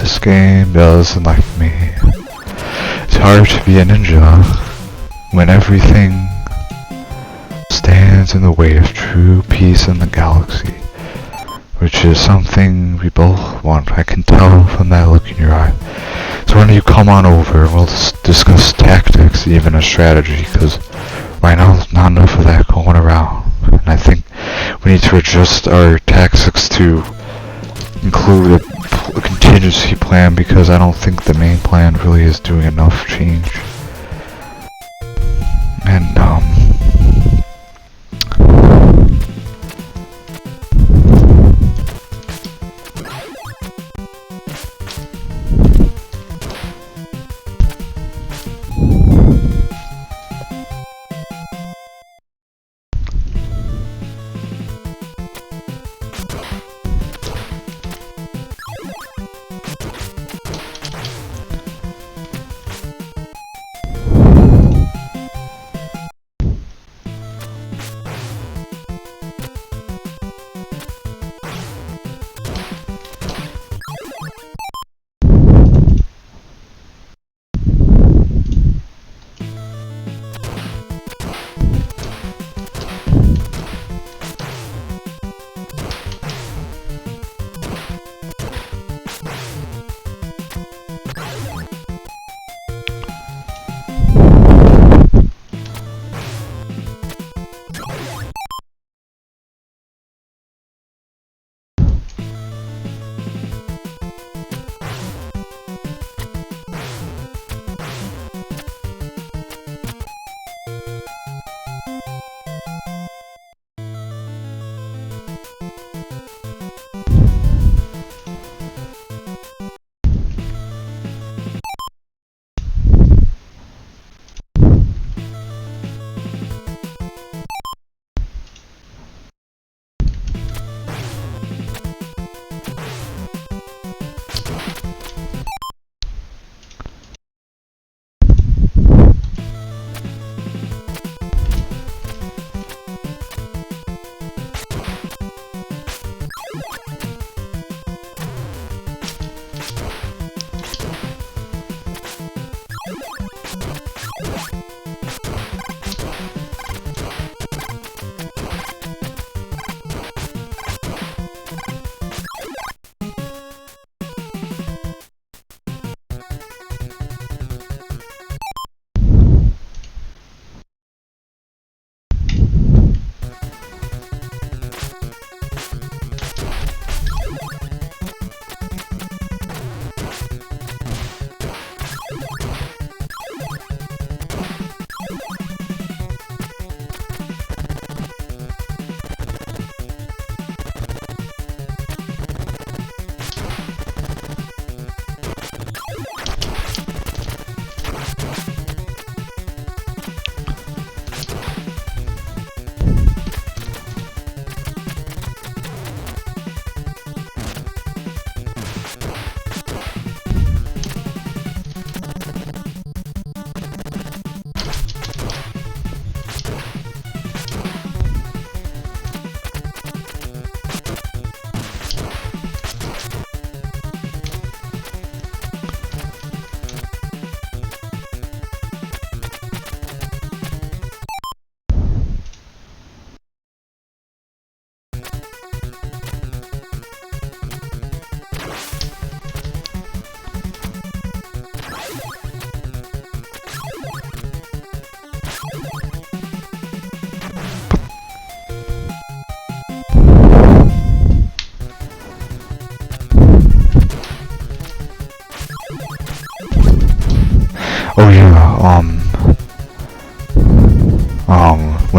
This game doesn't like me. It's hard to be a ninja when everything stands in the way of true peace in the galaxy, which is something we both want. I can tell from that look in your eye. So when you come on over, we'll discuss tactics, even a strategy, because right now there's not enough of that going around. And I think we need to adjust our tactics to include a contingency plan, because I don't think the main plan really is doing enough change. And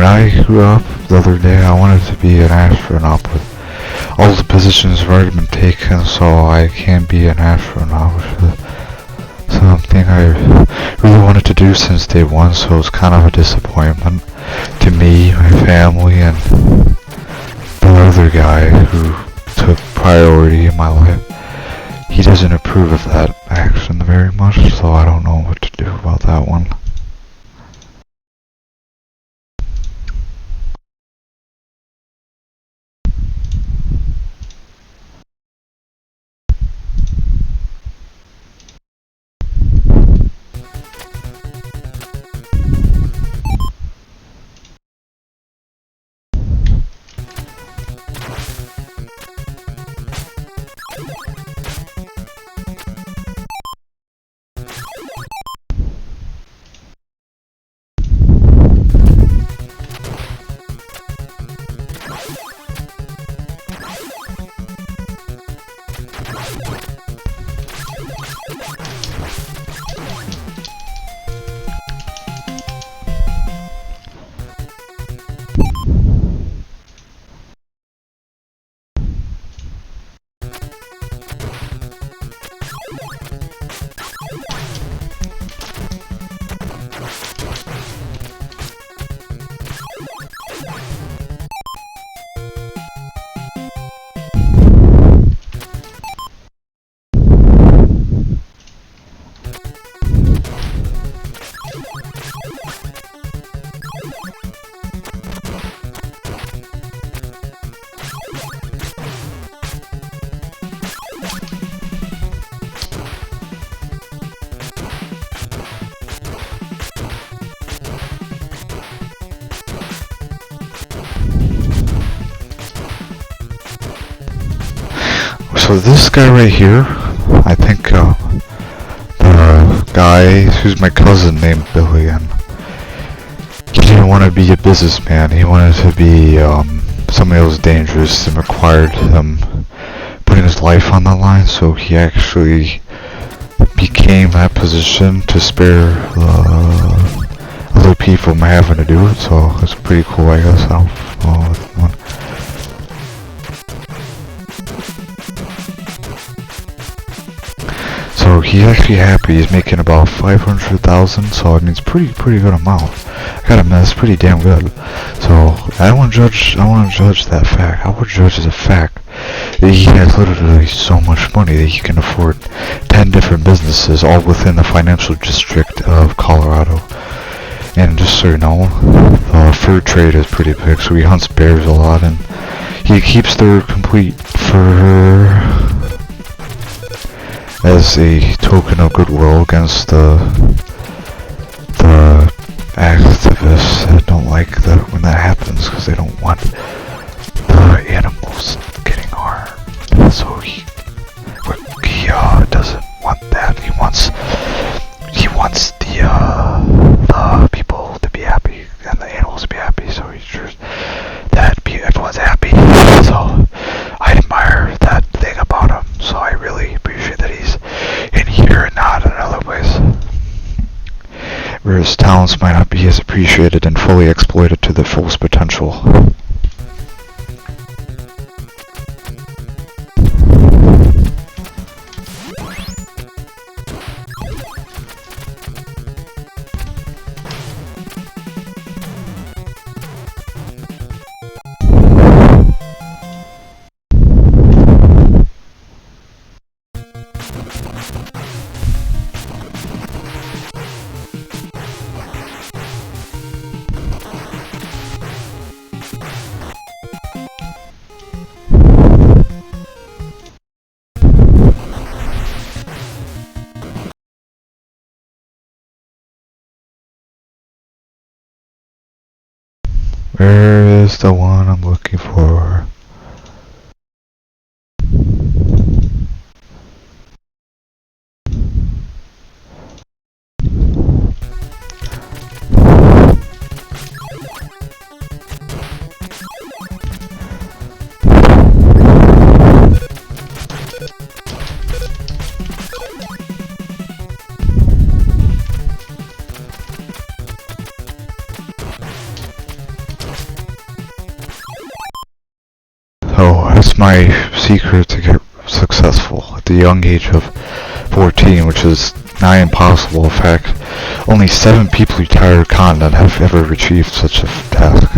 when I grew up the other day, I wanted to be an astronaut, but all the positions have already been taken, so I can't be an astronaut, which is something I really wanted to do since day one, so it's kind of a disappointment to me, my family, and the other guy who took priority in my life. He doesn't approve of that action very much, so I don't know what to do about that one. So this guy right here, I think the guy who's my cousin named Billy, and he didn't want to be a businessman. He wanted to be somebody else dangerous and required him putting his life on the line. So he actually became that position to spare other people from having to do it. So it's pretty cool, I guess. I don't know one. So he's actually happy. He's making about 500,000. So I mean, it's pretty good amount. I gotta admit, it's pretty damn good. So I don't want to judge that fact. I would judge as a fact that he has literally so much money that he can afford 10 different businesses, all within the financial district of Colorado. And just so you know, the fur trade is pretty big. So he hunts bears a lot, and he keeps their complete fur as a token of goodwill against the activists that don't like that when that happens, because they don't want the animals getting harmed. So he doesn't want that. He wants the people to be happy and the animals to be happy. So he's sure that everyone's happy. So I admire that thing about him. So I really appreciate that he's in here and not in other ways, where his talents might not be as appreciated and fully exploited to their fullest potential. Where is the one I'm looking for? Oh, that's my secret to get successful at the young age of 14, which is nigh impossible. In fact, only 7 people retired content have ever achieved such a task.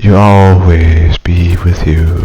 You always be with you.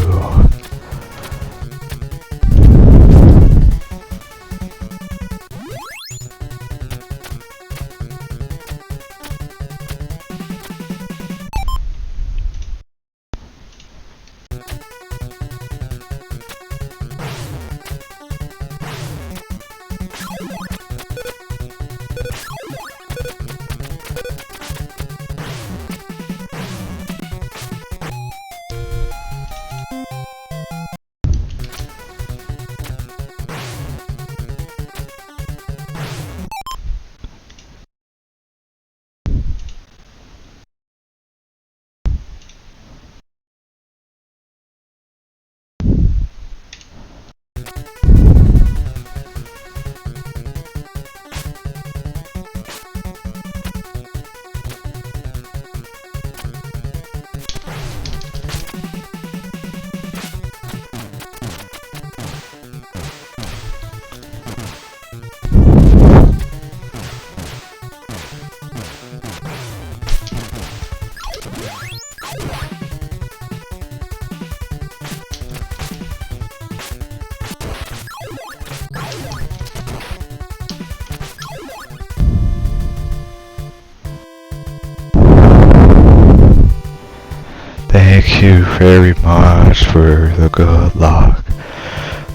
Thank you very much for the good luck.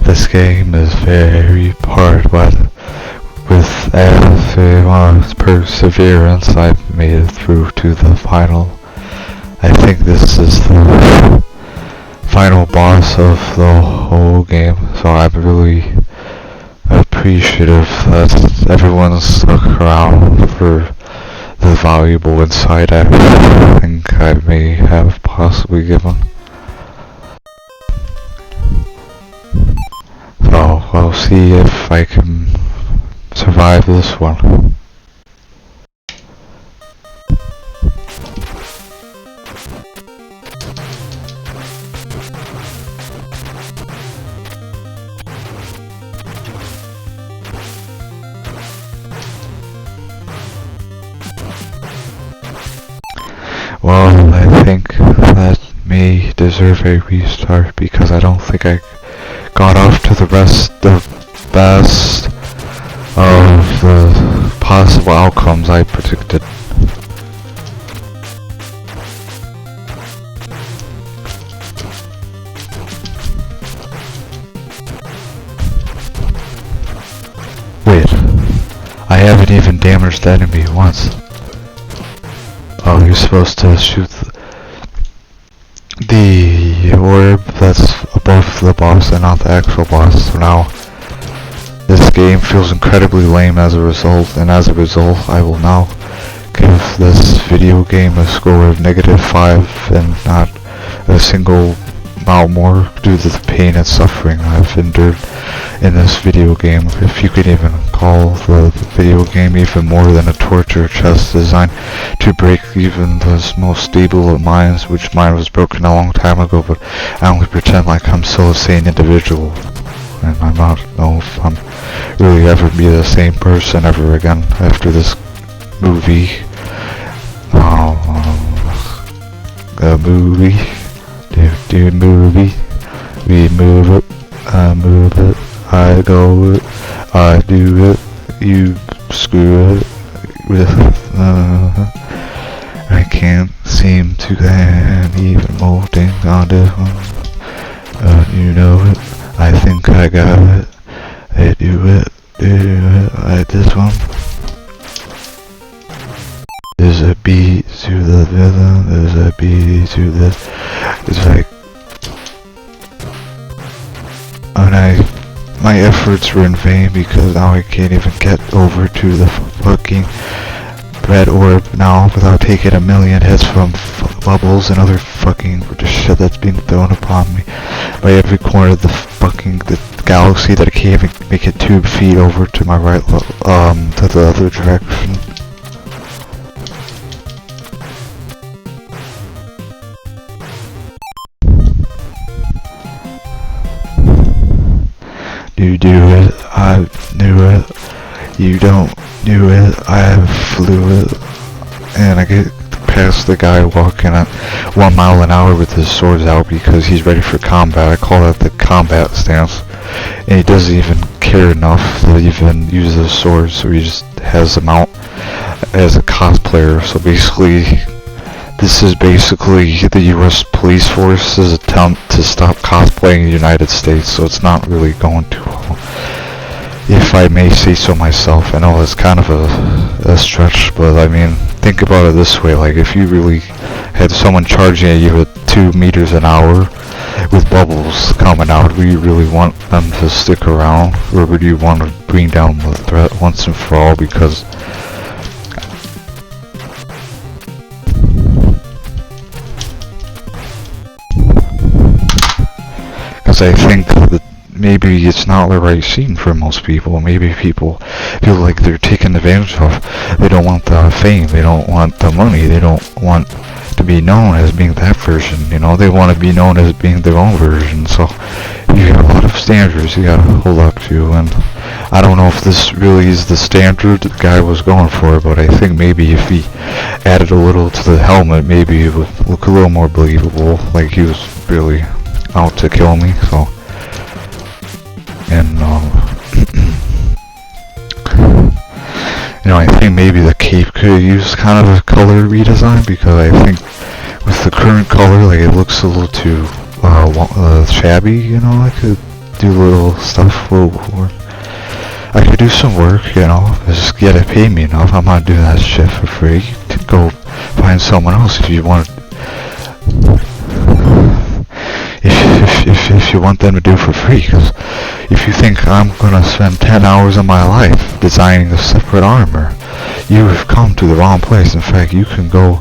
This game is very hard, but with everyone's perseverance, I've made it through to the final. I think this is the final boss of the whole game, so I'm really appreciative that everyone stuck around for the valuable insight I think I may have possibly given. So we'll see if I can survive this one. Well, I think that may deserve a restart because I don't think I got off to the best of the possible outcomes I predicted. Wait, I haven't even damaged the enemy once. Oh, you're supposed to shoot the orb that's above the boss and not the actual boss. So now, this game feels incredibly lame as a result, and as a result, I will now give this video game a score of -5 and not a single amount more due to the pain and suffering I've endured in this video game. If you could even call the video game even more than a torture chest designed to break even the most stable of minds, which mine was broken a long time ago, but I only pretend like I'm still a sane individual. And I don't know if I'm really ever be the same person ever again after this movie. A movie. Do movie. We move it. I move it. I go it. I do it. You screw it. I can't seem to end even molding on this one. You know it. I think I got it. I do it. Like this one. There's a beat to the rhythm, there's a beat to this. It's like, and my efforts were in vain because now I can't even get over to the fucking red orb now without taking a million hits from bubbles and other fucking shit that's being thrown upon me by every corner of the galaxy that I can't even make it 2 feet over to my right, to the other direction. You do it, I knew it. You don't do it, I flew it. And I get past the guy walking at 1 mile an hour with his swords out because he's ready for combat. I call that the combat stance. And he doesn't even care enough to even use his swords, so he just has them out as a cosplayer. So basically, this is basically the US police force's attempt to stop cosplaying in the United States, so it's not really going too well, if I may say so myself. I know it's kind of a stretch, but I mean, think about it this way, like if you really had someone charging at you at 2 meters an hour with bubbles coming out, would you really want them to stick around, or would you want to bring down the threat once and for all? Because I think that maybe it's not the right scene for most people. Maybe people feel like they're taken advantage of. They don't want the fame, they don't want the money, they don't want to be known as being that version, you know, they want to be known as being their own version. So you got a lot of standards you gotta hold up to, and I don't know if this really is the standard the guy was going for, but I think maybe if he added a little to the helmet, maybe it would look a little more believable, like he was really out to kill me. So, and you know, I think maybe the cape could use kind of a color redesign, because I think with the current color, like, it looks a little too shabby. You know, I could do little stuff, I could do some work, you know, just get it pay me enough. I'm not doing that shit for free. You can go find someone else if you want. If you want them to do it for free, because if you think I'm gonna spend 10 hours of my life designing a separate armor, you have come to the wrong place. In fact, you can go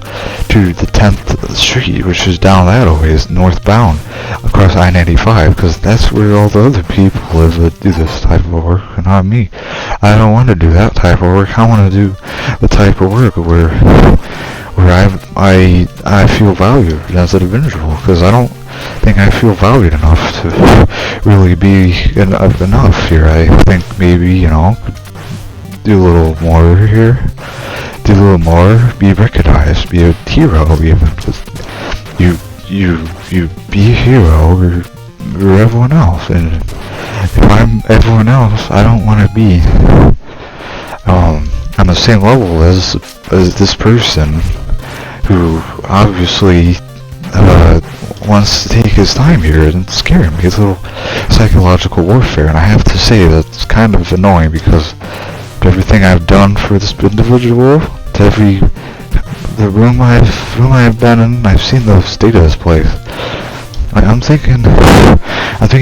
to the 10th Street, which is down that way, is northbound across I-95, because that's where all the other people live that do this type of work, and not me. I don't want to do that type of work. I want to do the type of work where I feel valued as an individual, because I don't think I feel valued enough to really be enough here. I think maybe, you know, do a little more here, do a little more, be recognized, be a hero, even. You be a hero or everyone else, and if I'm everyone else, I don't want to be on the same level as this person who obviously wants to take his time here and scare him. It's a little psychological warfare, and I have to say that's kind of annoying, because everything I've done for this individual, to the room I've been in, I've seen the state of this place. I'm thinking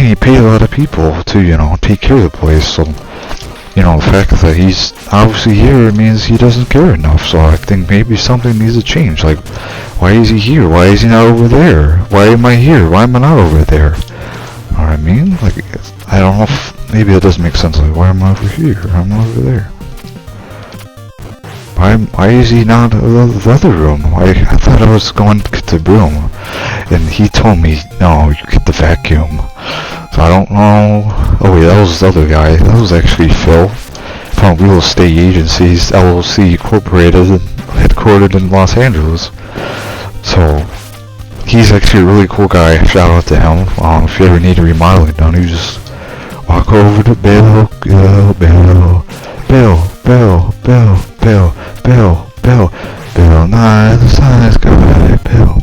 he paid a lot of people to, you know, take care of the place. So, you know, the fact that he's obviously here means he doesn't care enough. So I think maybe something needs to change. Like, why is he here? Why is he not over there? Why am I here? Why am I not over there? You know what I mean? Like, I don't know if maybe that doesn't make sense. Like, why am I over here? I'm over there. Why is he not in the other room? I thought I was going to get the broom, and he told me, no, you get the vacuum. So I don't know. Oh wait, that was the other guy. That was actually Phil from Real Estate Agencies LLC Incorporated and headquartered in Los Angeles. So he's actually a really cool guy. Shout out to him. If you ever need a remodeling done, you just walk over to Bill, nice guy, Bill.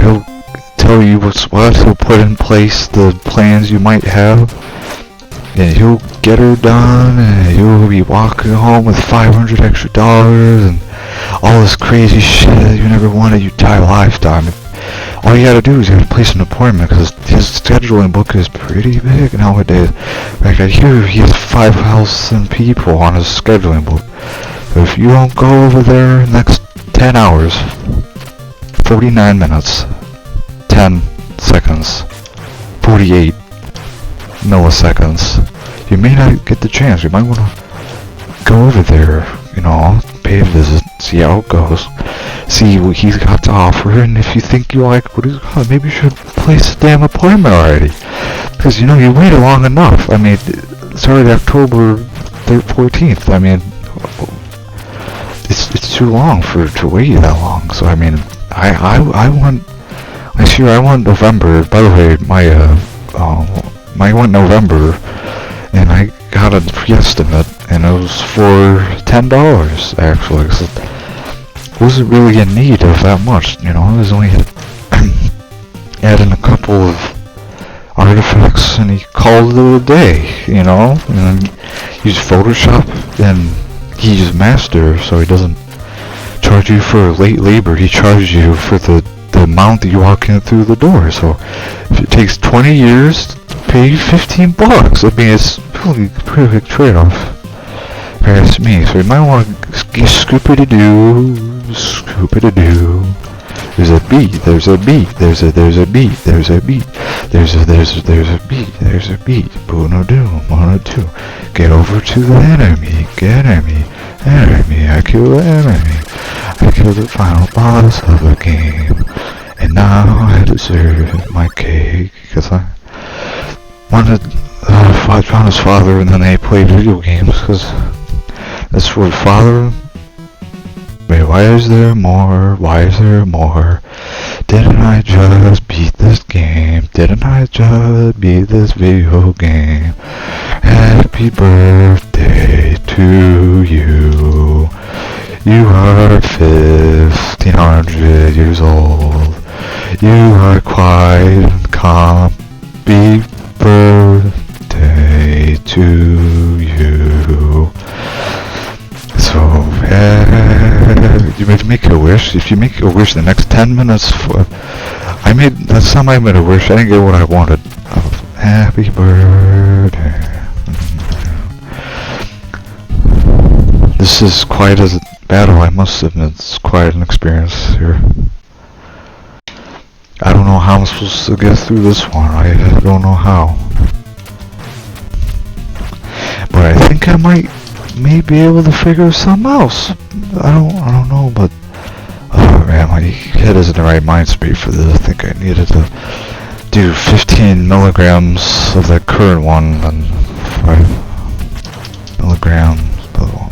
He'll tell you what's what. He'll put in place the plans you might have and he'll get her done, and you'll be walking home with $500 extra and all this crazy shit that you never wanted your entire lifetime. All you gotta do is you gotta place an appointment, because his scheduling book is pretty big nowadays. In fact, I hear he has 5,000 people on his scheduling book. So if you don't go over there in the next 10 hours, 49 minutes, 10 seconds, 48 milliseconds, you may not get the chance. You might want to go over there, you know, pay a visit, see how it goes, see what he's got to offer, and if you think you like what he's got, maybe you should place a damn appointment already. Because, you know, you waited long enough. I mean, it's already October 14th. I mean, it's too long to wait that long. So, I mean, I want, last year I went November. By the way, I went November, and I got a pre-estimate, and it was for $10 actually. So it wasn't really in need of that much, you know. I was only adding a couple of artifacts, and he called it a day, you know. And use Photoshop, and he uses Master, so he doesn't charge you for late labor. He charges you for the amount that you walk in through the door. So if it takes 20 years, pay $15. I mean, it's really a pretty big trade-off. That's me. So you might want to scoop-a-doo. There's a beat, there's a beat, there's a beat, there's a beat, there's a beat. Bono do, mono do. Get over to the enemy, enemy. I kill the enemy. I kill the final boss of the game. And now I deserve my cake, because I wanted I found his father, and then they played video games, because that's what father. Wait, why is there more? Why is there more? Didn't I just beat this game? Didn't I just beat this video game? Happy birthday to you. You are 1,500 years old. You are quite happy birthday to you. So, you make a wish. If you make a wish the next 10 minutes, that's time I made a wish. I didn't get what I wanted. Happy birthday. This is quite a battle, I must admit. It's quite an experience here. I don't know how I'm supposed to get through this one. I don't know how. But I think I may be able to figure something else. I don't know, but oh man, my head isn't in the right mind state for this. I think I needed to do 15 milligrams of that current one and 5 milligrams of the other one.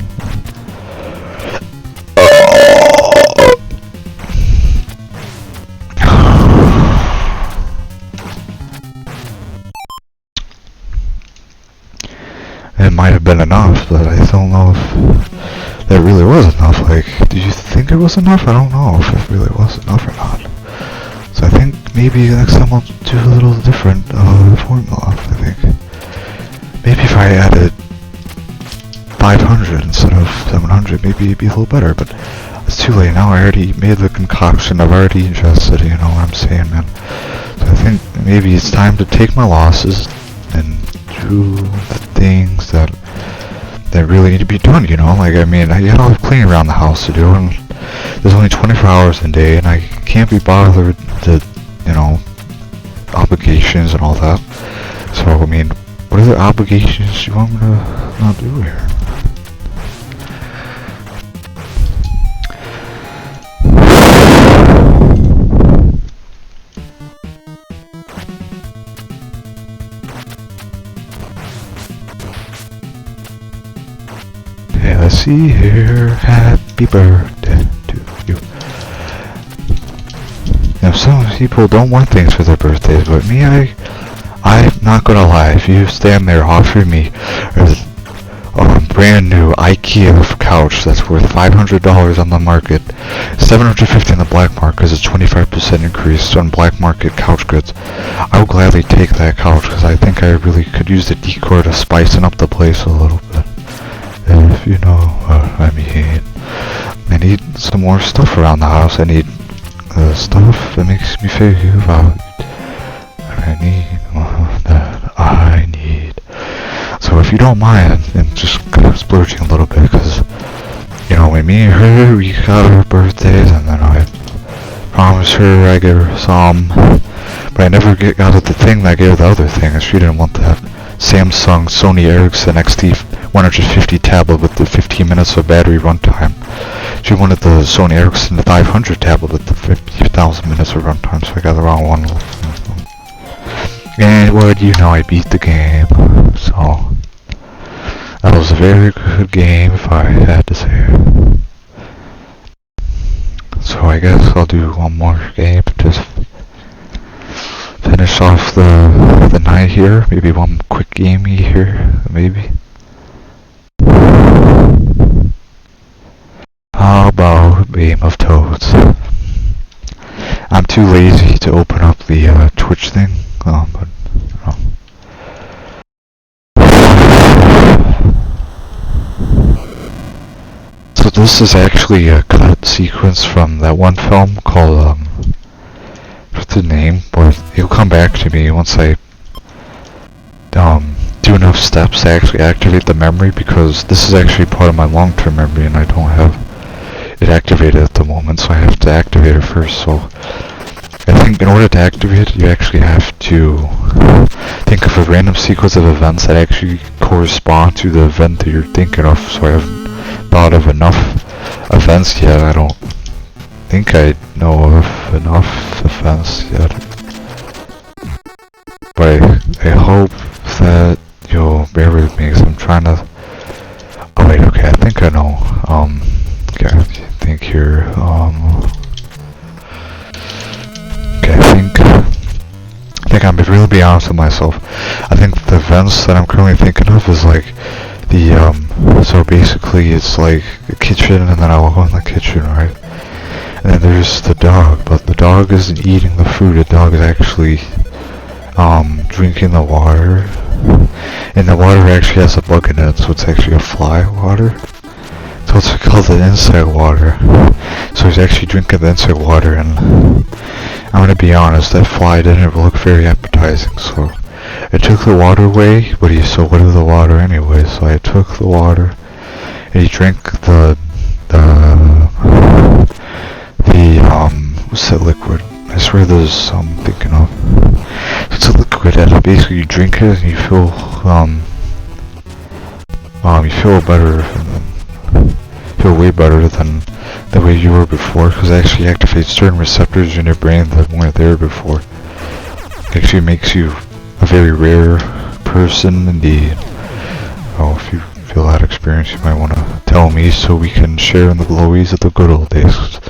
It might have been enough, but I don't know if that really was enough. Like, did you think it was enough? I don't know if it really was enough or not. So I think maybe next time I'll do a little different formula. I think maybe if I added 500 instead of 700, maybe it'd be a little better. But it's too late now. I already made the concoction. I've already ingested it. You know what I'm saying, man? So I think maybe it's time to take my losses and do the things that really need to be done, you know. Like, I mean, I got all the cleaning around the house to do, and there's only 24 hours in a day, and I can't be bothered to, you know, obligations and all that. So, I mean, what other obligations do you want me to not do here? Let's see here. Happy birthday to you. Now, some people don't want things for their birthdays, but me, I'm not gonna lie. If you stand there offering me brand new IKEA couch that's worth $500 on the market, $750 on the black market is a 25% increase on black market couch goods. I would gladly take that couch because I think I really could use the decor to spicing up the place a little bit. If you know what I mean. I need some more stuff around the house. I need stuff that makes me feel valued. I need all that I need. So if you don't mind, and just kind of splurging a little bit, because, you know, when me and her, we got our birthdays, and then I promised her I give her some, but I never got her the thing that I gave her the other thing, and she didn't want that Samsung Sony Ericsson XT150 tablet with the 15 minutes of battery runtime. She wanted the Sony Ericsson 500 tablet with the 50,000 minutes of runtime, so I got the wrong one. And what do you know, I beat the game, so that was a very good game if I had to say it. So I guess I'll do one more game to just finish off the night here. Maybe one quick game here, maybe. How about a game of Toads? I'm too lazy to open up the Twitch thing, but so this is actually a cut sequence from that one film called what's the name? But it'll come back to me once I do enough steps to actually activate the memory, because this is actually part of my long-term memory and I don't have it activated at the moment, so I have to activate it first. So I think in order to activate it, you actually have to think of a random sequence of events that actually correspond to the event that you're thinking of. So I haven't thought of enough events yet. I don't think I know of enough events yet. But I hope that you'll bear with me, because I'm trying to... Oh wait, okay, I think I know. Okay, I think here, okay, I think I'm really be honest with myself. I think the events that I'm currently thinking of is like the, so basically it's like the kitchen, and then I'll go in the kitchen, right? And then there's the dog, but the dog isn't eating the food, the dog is actually, drinking the water. And the water actually has a bug in it, so it's actually a fly water. So it's called the insect water. So he's actually drinking the insect water, and I'm gonna be honest, that fly didn't look very appetizing, so I took the water away, but he's so wet of the water anyway, so I took the water, and he drank the what's that liquid? I swear there's some I'm thinking of. It's a liquid that basically you drink it and you feel better, feel way better than the way you were before, because it actually activates certain receptors in your brain that weren't there before. It actually makes you a very rare person indeed. Oh, if you feel that experience, you might want to tell me so we can share in the glories of the good old days.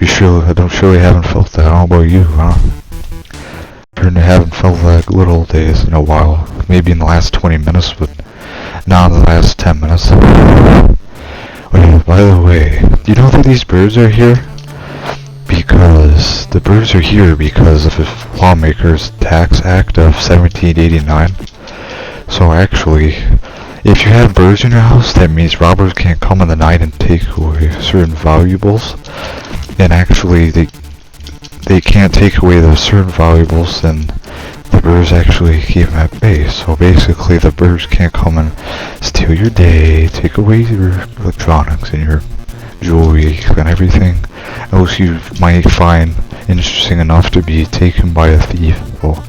I surely haven't felt that. How about you, huh? I haven't felt that good old days in a while. Maybe in the last 20 minutes, but not in the last 10 minutes. Oh yeah, by the way, do you know that these birds are here? Because the birds are here because of the Lawmakers Tax Act of 1789. So actually, if you have birds in your house, that means robbers can't come in the night and take away certain valuables. And actually, they can't take away those certain valuables, then the birds actually keep them at bay. So basically, the birds can't come and steal your day, take away your electronics and your jewelry and everything else you might find interesting enough to be taken by a thief. Well,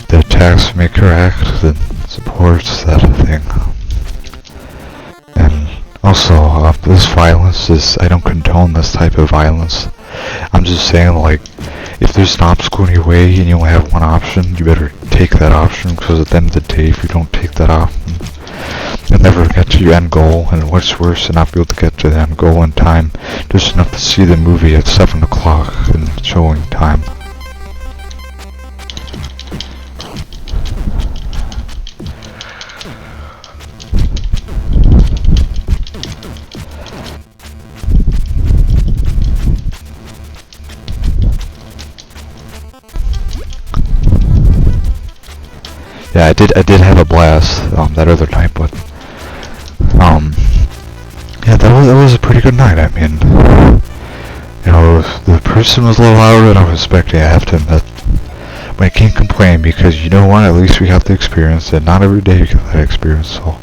the Taxmaker Act that supports that thing. And also, this violence is, I don't condone this type of violence. I'm just saying, like, if there's an obstacle in your way and you only have one option, you better take that option, because at the end of the day, if you don't take that option, you'll never get to your end goal, and what's worse than not be able to get to the end goal in time, just enough to see the movie at 7 o'clock in showing time. yeah, I did have a blast that other night, but yeah, that was a pretty good night. I mean, you know, the person was a little louder than I was expecting, I have to admit. But I can't complain because, you know what, at least we got the experience, and not every day you get that experience, so,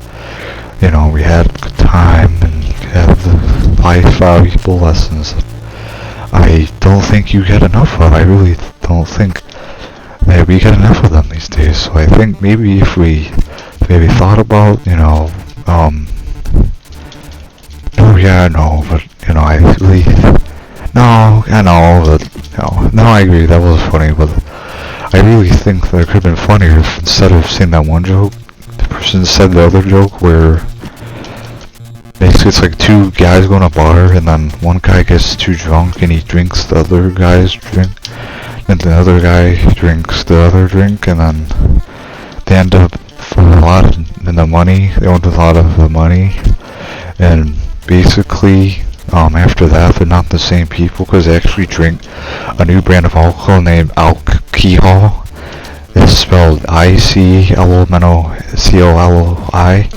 you know, we had a good time, and had the life valuable lessons I don't think you get enough of. I really don't think that we get enough of them these days, so I think maybe if we maybe thought about, you know, oh yeah, I know, but, you know, I really, no, I know, but, no, I agree, that was funny, but I really think that it could have been funnier if instead of saying that one joke, the person said the other joke where basically it's like two guys going to a bar and then one guy gets too drunk and he drinks the other guy's drink and the other guy drinks the other drink and then they end up for a lot of the money, they want a lot of the money, and basically after that they're not the same people because they actually drink a new brand of alcohol named alcohol. It's spelled I-C-L-O-M-N-O-C-O-L-O-I,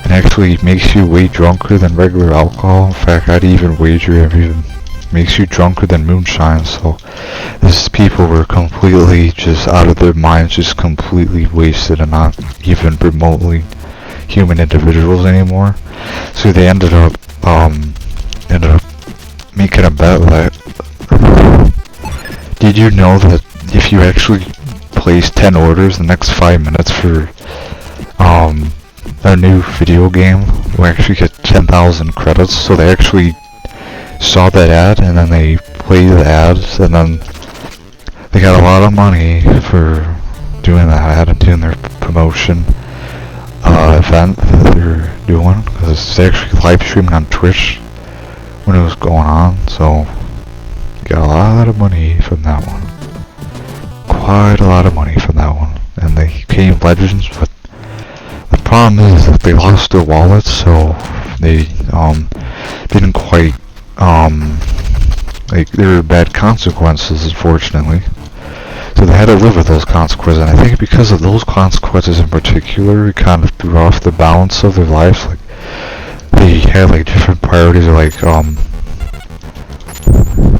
and actually makes you way drunker than regular alcohol. In fact, I'd even wager it even makes you drunker than moonshine. So these people were completely just out of their minds, just completely wasted and not even remotely human individuals anymore. So they ended up making a bet that, did you know that if you actually place 10 orders in the next 5 minutes for a new video game, will actually get 10,000 credits? So they actually saw that ad and then they played the ads and then they got a lot of money for doing that ad and doing their promotion event that they're doing, because it's actually live streaming on Twitch when it was going on, so got a lot of money from that one. Quite a lot of money from that one, and they became legends. But the problem is that they lost their wallets, so they didn't quite like, there were bad consequences, unfortunately. So they had to live with those consequences, and I think because of those consequences in particular, it kind of threw off the balance of their lives. Like, they had like different priorities, or like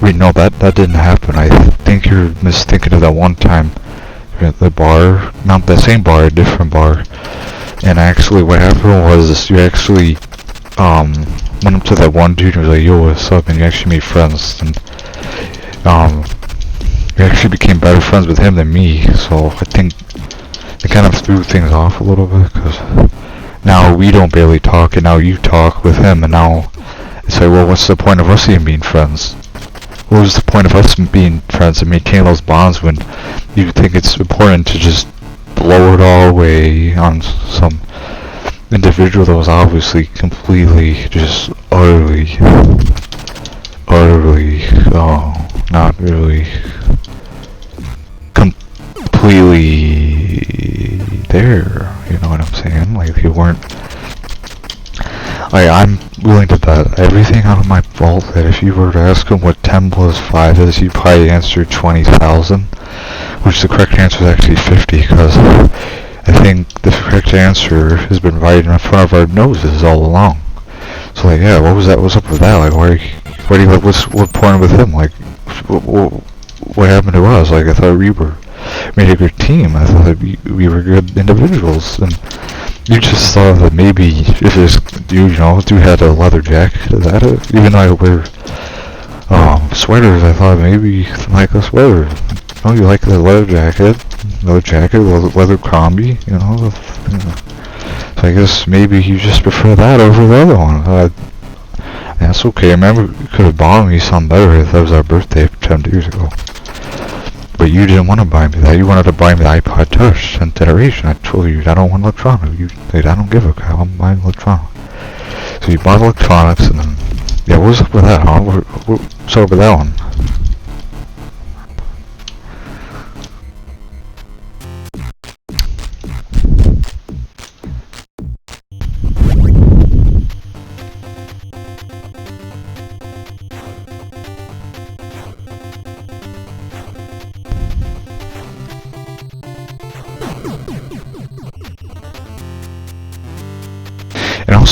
wait, no, that didn't happen. I think you're misthinking of that one time at the bar, not the same bar, a different bar. And actually what happened was you actually went up to that one dude and was like, yo, what's up, and you actually made friends, and you actually became better friends with him than me. So I think it kind of threw things off a little bit, because now we don't barely talk, and now you talk with him, and now it's like, well, what's the point of us even being friends? What was the point of us being friends and maintaining those bonds when you think it's important to just blow it all away on some individual that was obviously completely, just utterly, not really completely there, you know what I'm saying? Like, you weren't, I'm willing to bet everything out of my vault that if you were to ask him what 10 plus 5 is, he'd probably answer 20,000, which the correct answer is actually 50, because I think the correct answer has been right in front of our noses all along. So like, yeah, what was that? What's up with that? Like, why do you, like, what point with him? Like, what happened to us? Like, I thought we made a good team. I thought we were good individuals, and you just thought that maybe if this dude, dude had a leather jacket, even though I wear sweaters, I thought maybe you like a sweater. Oh, you like the leather jacket, leather combi, So I guess maybe you just prefer that over the other one. That's okay. I remember you could have bought me something better if that was our birthday 10 years ago. But you didn't want to buy me that. You wanted to buy me the iPod Touch 10th generation. I told you I don't want electronics. I don't give a crap. I'm buying electronics. So you bought electronics, and then, yeah, what's up with that, huh? What's up with that one?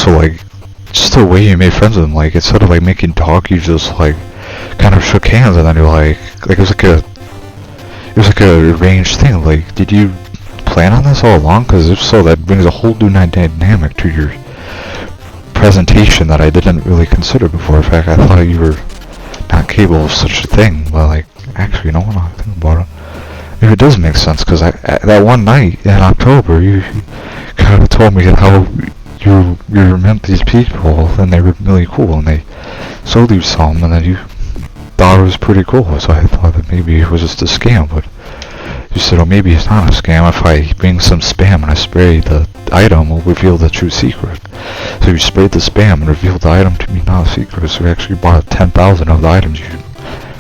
also like just the way you made friends with him. Like instead of like making talk, you just like kind of shook hands, and then you're like it was like a arranged thing. Like, did you plan on this all along? Because if so, that brings a whole new dynamic to your presentation that I didn't really consider before. In fact, I thought you were not capable of such a thing. But like, actually, you know what? I think about it. Maybe it does make sense, because that one night in October, you kind of told me how you met these people, and they were really cool, and they sold you some, and then you thought it was pretty cool, so I thought that maybe it was just a scam, but you said, oh, maybe it's not a scam. If I bring some spam and I spray the item, will reveal the true secret. So you sprayed the spam and revealed the item to be not a secret, so you actually bought 10,000 of the items, you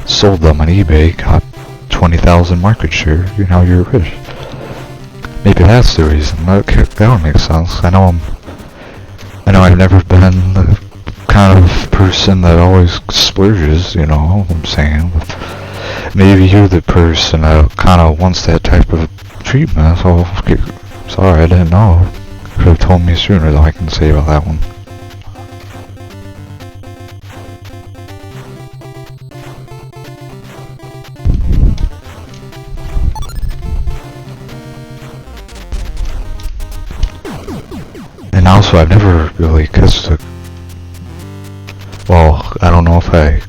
sold them on eBay, got 20,000 market share, now you're rich. Maybe that's the reason. That would make sense. I know I've never been the kind of person that always splurges, you know what I'm saying? But maybe you're the person that kind of wants that type of treatment, so okay, sorry, I didn't know. You could have told me sooner, though. I can say about that one. And also, I've never really kissed a... Well, I don't know if I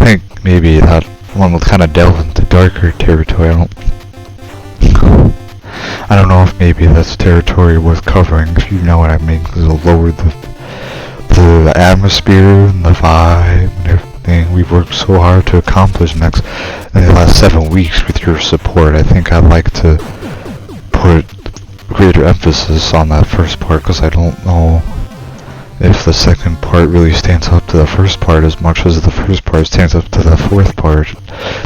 think maybe that one would kind of delve into darker territory. I don't know if maybe that's territory worth covering, if you know what I mean, because it'll lower the atmosphere and the vibe and everything we've worked so hard to accomplish in the last 7 weeks with your support. I think I'd like to put greater emphasis on that first part, because I don't know if the second part really stands up to the first part as much as the first part stands up to the fourth part.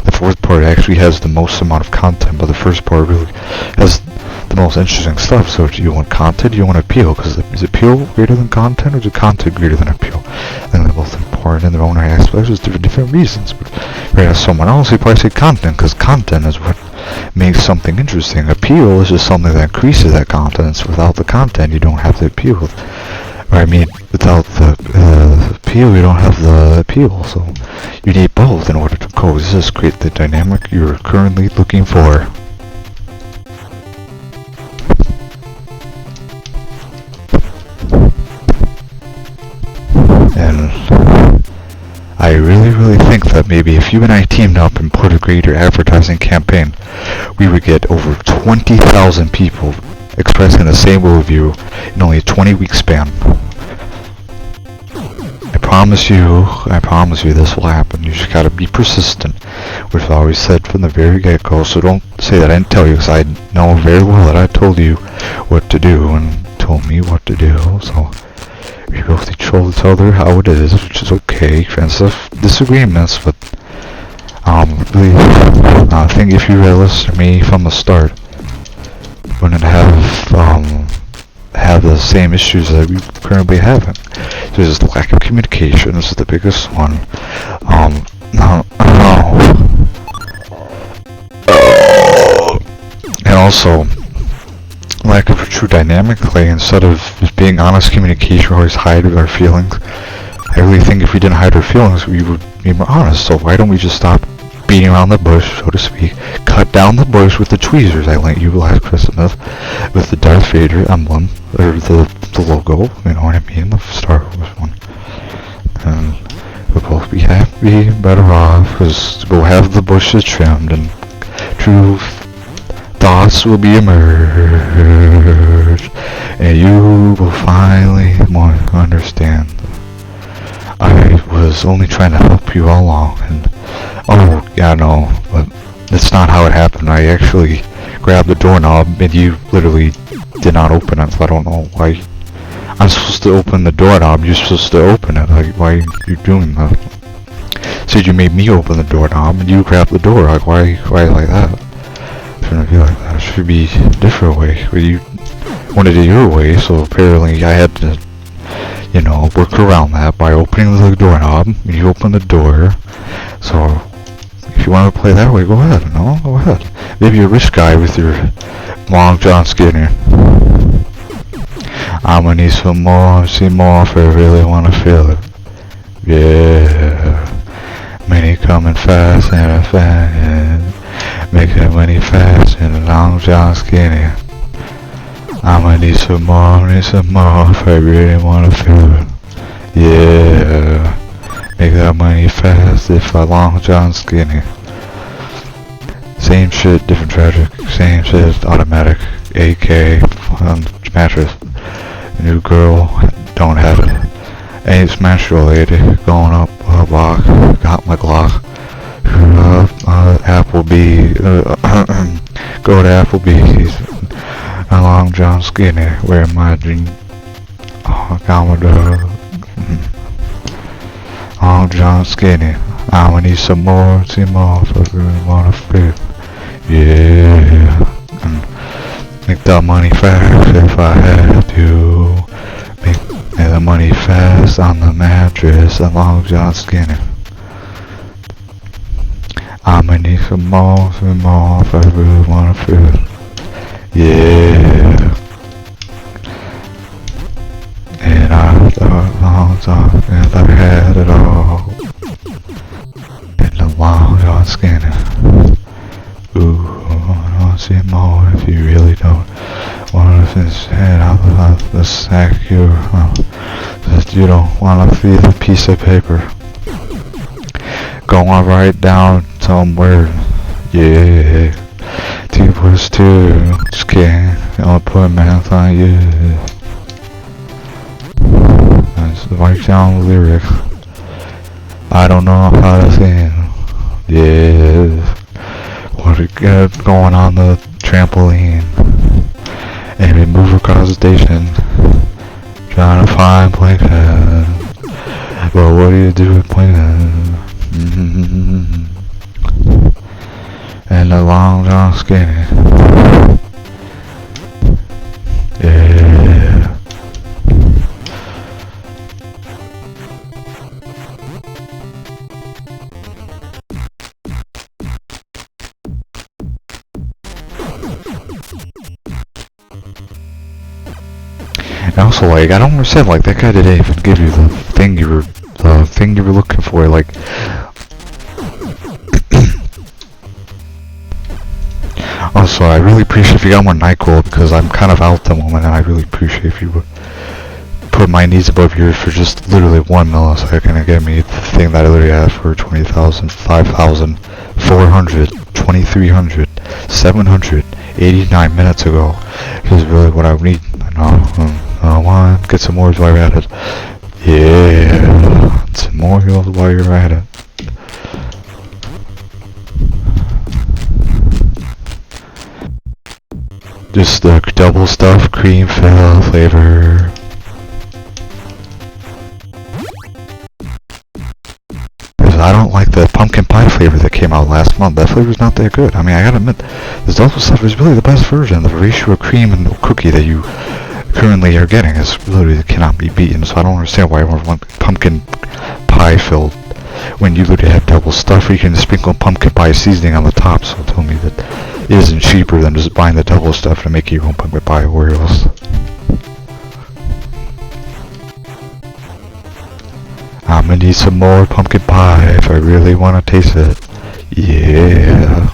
The fourth part actually has the most amount of content, but the first part really has the most interesting stuff. So do you want content, do you want appeal? Because is appeal greater than content, or is content greater than appeal? I think they're both important in their own aspects, there's different reasons. But whereas someone else, you probably say content, because content is what makes something interesting. Appeal is just something that increases that content. So without the content, you don't have the appeal. Or I mean, without the appeal, you don't have the appeal. So you need both in order to coexist, create the dynamic you're currently looking for. And I really think that maybe if you and I teamed up and put a greater advertising campaign, we would get over 20,000 people expressing the same worldview in only a 20-week span. I promise you this will happen. You just gotta be persistent, which I always said from the very get-go, so don't say that I didn't tell you, because I know very well that I told you what to do and told me what to do, so we both told each other how it is, which is okay. Friends have disagreements, but really, I think if you had listened to me from the start, wouldn't have the same issues that we currently having. So there's the lack of communication. This is the biggest one. And also lack of a true dynamic. Like, instead of just being honest communication, we always hide our feelings. I really think if we didn't hide our feelings, we would be more honest. So why don't we just stop beating around the bush, so to speak, cut down the bush with the tweezers I lent you last Christmas with the Darth Vader emblem, or the logo, you know what I mean, the Star Wars one. And we'll both be happy, better off, because we'll have the bushes trimmed, and true thoughts will be emerged, and you will finally understand. I was only trying to help you all along, and oh, yeah, no, but that's not how it happened. I actually grabbed the doorknob, and you literally did not open it, so I don't know why. I'm supposed to open the doorknob, you're supposed to open it. Like, why are you doing that? Said you made me open the doorknob, and you grabbed the door. Like, why like that? It shouldn't be like that. It should be a different way. But you wanted it your way, so apparently I had to, you know, work around that by opening the doorknob, and you open the door. So if you want to play that way, go ahead. No, go ahead. Maybe you're a rich guy with your long John Skinner. I'ma need some more, see more if I really wanna feel it. Yeah. Money coming fast and fast, making money fast and long John skinny. I'ma need some more if I really wanna feel it. Yeah. Make that money fast if I long John skinny. Same shit, different tragic. Same shit, automatic. AK on mattress. New girl, don't have it. Ain't smashed your lady. Going up a block. Got my Glock. Applebee. Go to Applebee's. Long John skinny. Wear my jeans. Got my dog. Long John skinny. I'ma need some more, see more if I really wanna feel. Yeah. Make that money fast if I had to. Make the money fast on the mattress and Long John skinny. I'ma need some more if I really wanna feel. Yeah. And I thought long time and I had it all. And the Long John skinny. Ooh, I wanna see more if you really don't wanna finish head out of the sack that you don't wanna feel a piece of paper. Go on write down some words. Yeah. 2 plus 2. Just kidding. I'll put math on you. Just write down the lyrics. I don't know how to sing. Yeah. What it got going on the trampoline. And we move across the station. Trying to find Plankton. But what do you do with Plankton? And the Long John skinny. Yeah. And also, like, I don't understand, like, that guy didn't even give you the thing you were looking for, like. Also, I really appreciate if you got more NyQuil because I'm kind of out at the moment, and I really appreciate if you would put my needs above yours for just literally 1 millisecond and get me the thing that I literally asked for 20,000, 5,000, 400, 2,300, 789 minutes ago. Is really what I need. I want to get some more while you're at it. Yeah, some more heals while you're at it. Just the double stuffed cream fill flavor. Because I don't like the pumpkin pie flavor that came out last month. That flavor's not that good. I mean, I gotta admit, this double stuff is really the best version. The ratio of cream and cookie that you currently are getting is literally cannot be beaten. So I don't understand why everyone wants pumpkin pie filled when you literally have double stuff. You can sprinkle pumpkin pie seasoning on the top. So tell me that it isn't cheaper than just buying the double stuff to make your own pumpkin pie Oreos. I'm gonna need some more pumpkin pie if I really want to taste it. Yeah.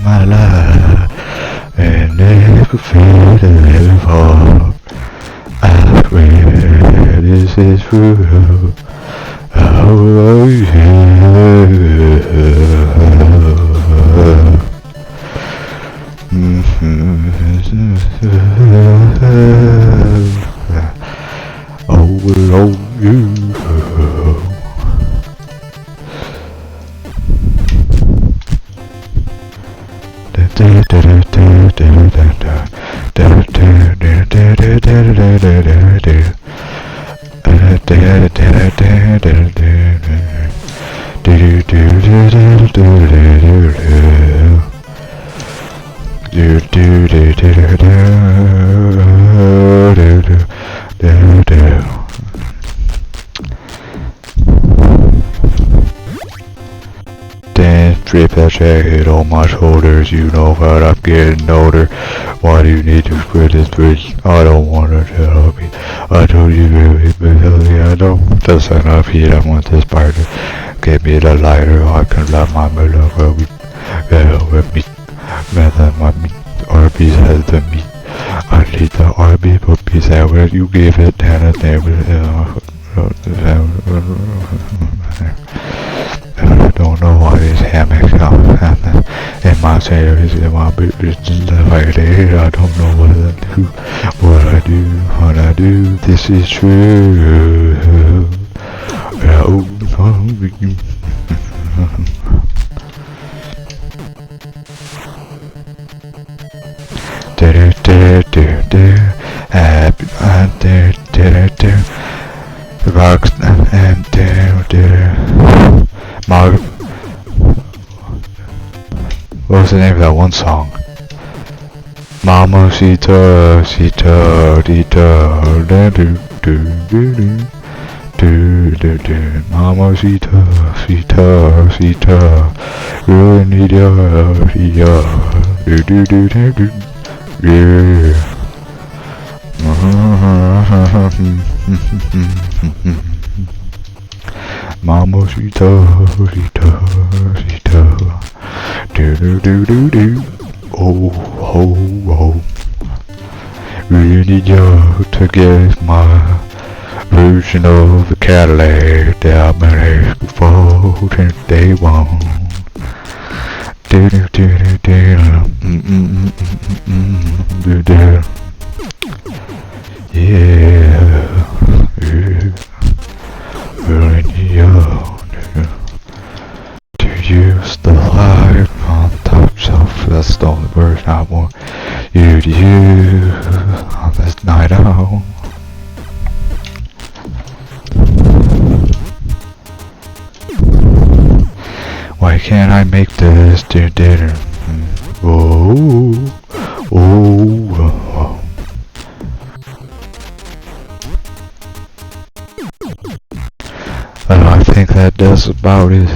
My life and never feel to live for. I swear this is true. Oh, Do do do do do do do do do. Then strip that jacket on my shoulders. You know that I'm getting older. Why do you need to spread this bridge? I don't wanna tell me. I told you really, really, I don't. Just enough heat. I want this part to give me the lighter. I can love my mother with me. Rather my meat. Arby's has the meat. I need the Arby's but pizza where you give it down and there. I don't know why these hammocks come in my chairs, in my business like that. I don't know what I do, this is true. Happy rockstar and what was the name of that one song? Mamacita, Sita, Dita, do do do do do do. Mamacita, Sita, Sita, really need ya, do do do do do, yeah. Mamacita, Sita, Sita, do do do do do. Oh, ho, ho. Really need you to get my version of the Cadillac that I've been asking for since day one. Do do do do do do do. Yeah, yeah. Really need you to use the light on top shelf. That's the only word I want you to use on this night out. Why can't I make this dinner? Oh, oh, oh. I think that does about it.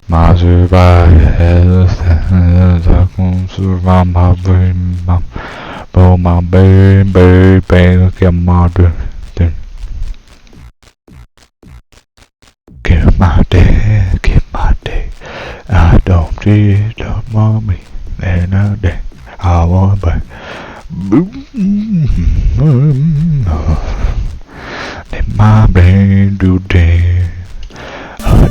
My survival I can survive my brain, but my baby, get my drink. Get my day. I don't cheat on mommy, and a day. I want back. Let my brain do dance.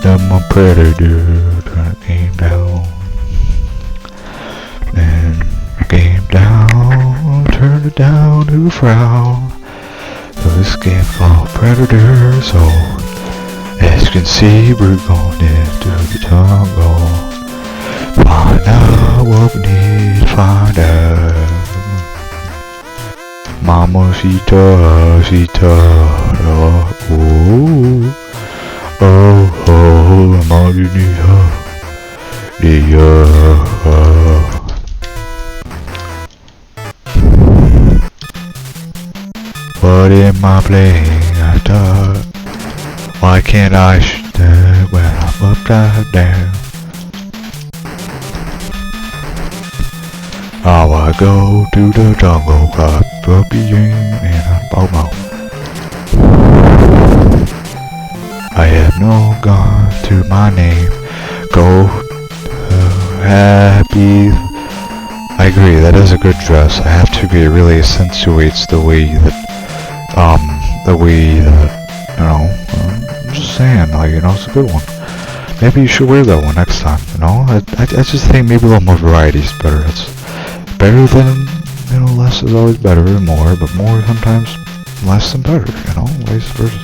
I'm a predator, turn the game down. And game down, turn it down to frown. So this game called Predator, so as you can see, we're going into the jungle. Find out what we need to find out. Mamacita, oh, I'm all you need, What am I playing? I thought, why can't I stand when I'm upside down? How I go to the jungle, got puppy and a bobo. I have no gun to my name. Go happy. I agree, that is a good dress. I have to agree, it really accentuates the way that, you know, I'm just saying, like, you know, it's a good one. Maybe you should wear that one next time, you know? I just think maybe a little more variety is better. It's better than, you know, less is always better than more, but more sometimes less than better, you know, vice versa.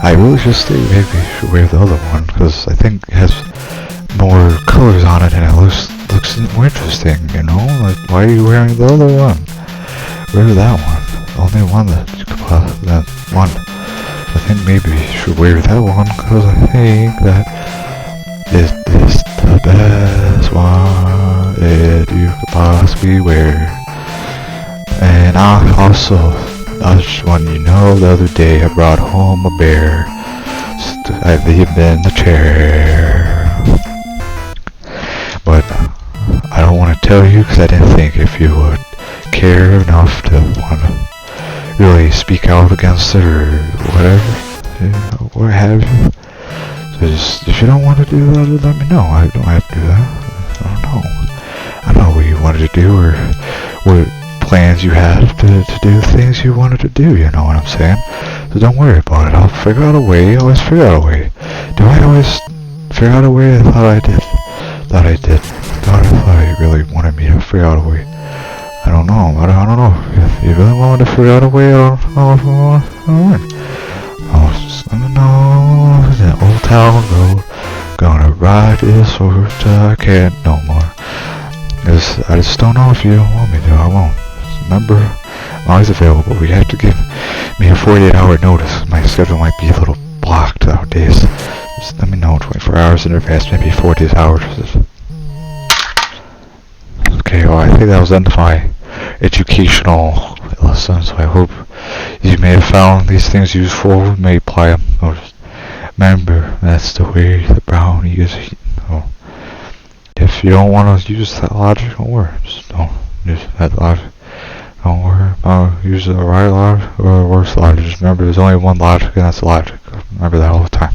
I really just think maybe you should wear the other one, because I think it has more colors on it and it looks more interesting, you know? Like, why are you wearing the other one? Wear that one. only one that one. I think maybe you should wear that one, cause I think that it is the best one that you could possibly wear. And I just want you to know, the other day I brought home a bear. I leave him in the chair. But I don't want to tell you because I didn't think if you would care enough to want to really speak out against it or whatever, what have you. So just, if you don't want to do that, let me know. I don't have to do that. I don't know. I know what you wanted to do or what plans you had to do things you wanted to do, you know what I'm saying? So don't worry about it. I'll figure out a way. I always figure out a way. Do I always figure out a way? I thought I did. I thought you really wanted me to figure out a way. I don't know. I don't know. If you really want me to figure out a way, I don't know if I want to. Oh, just let me know. The old town road. Gonna ride this horse till I can't no more. I just don't know if you want me to. I won't. Remember, I'm always available. You have to give me a 48-hour notice. My schedule might be a little blocked nowadays. Just let me know 24 hours in advance, maybe 48 hours. Okay, well, I think that was the end of my educational lesson, so I hope you may have found these things useful, may apply them. Just remember, that's the way the brownie is eaten. So if you don't want to use that logic, don't worry. Just don't use that logic. Don't worry about using the right logic or the worst logic. Just remember, there's only one logic, and that's logic. Remember that all the time.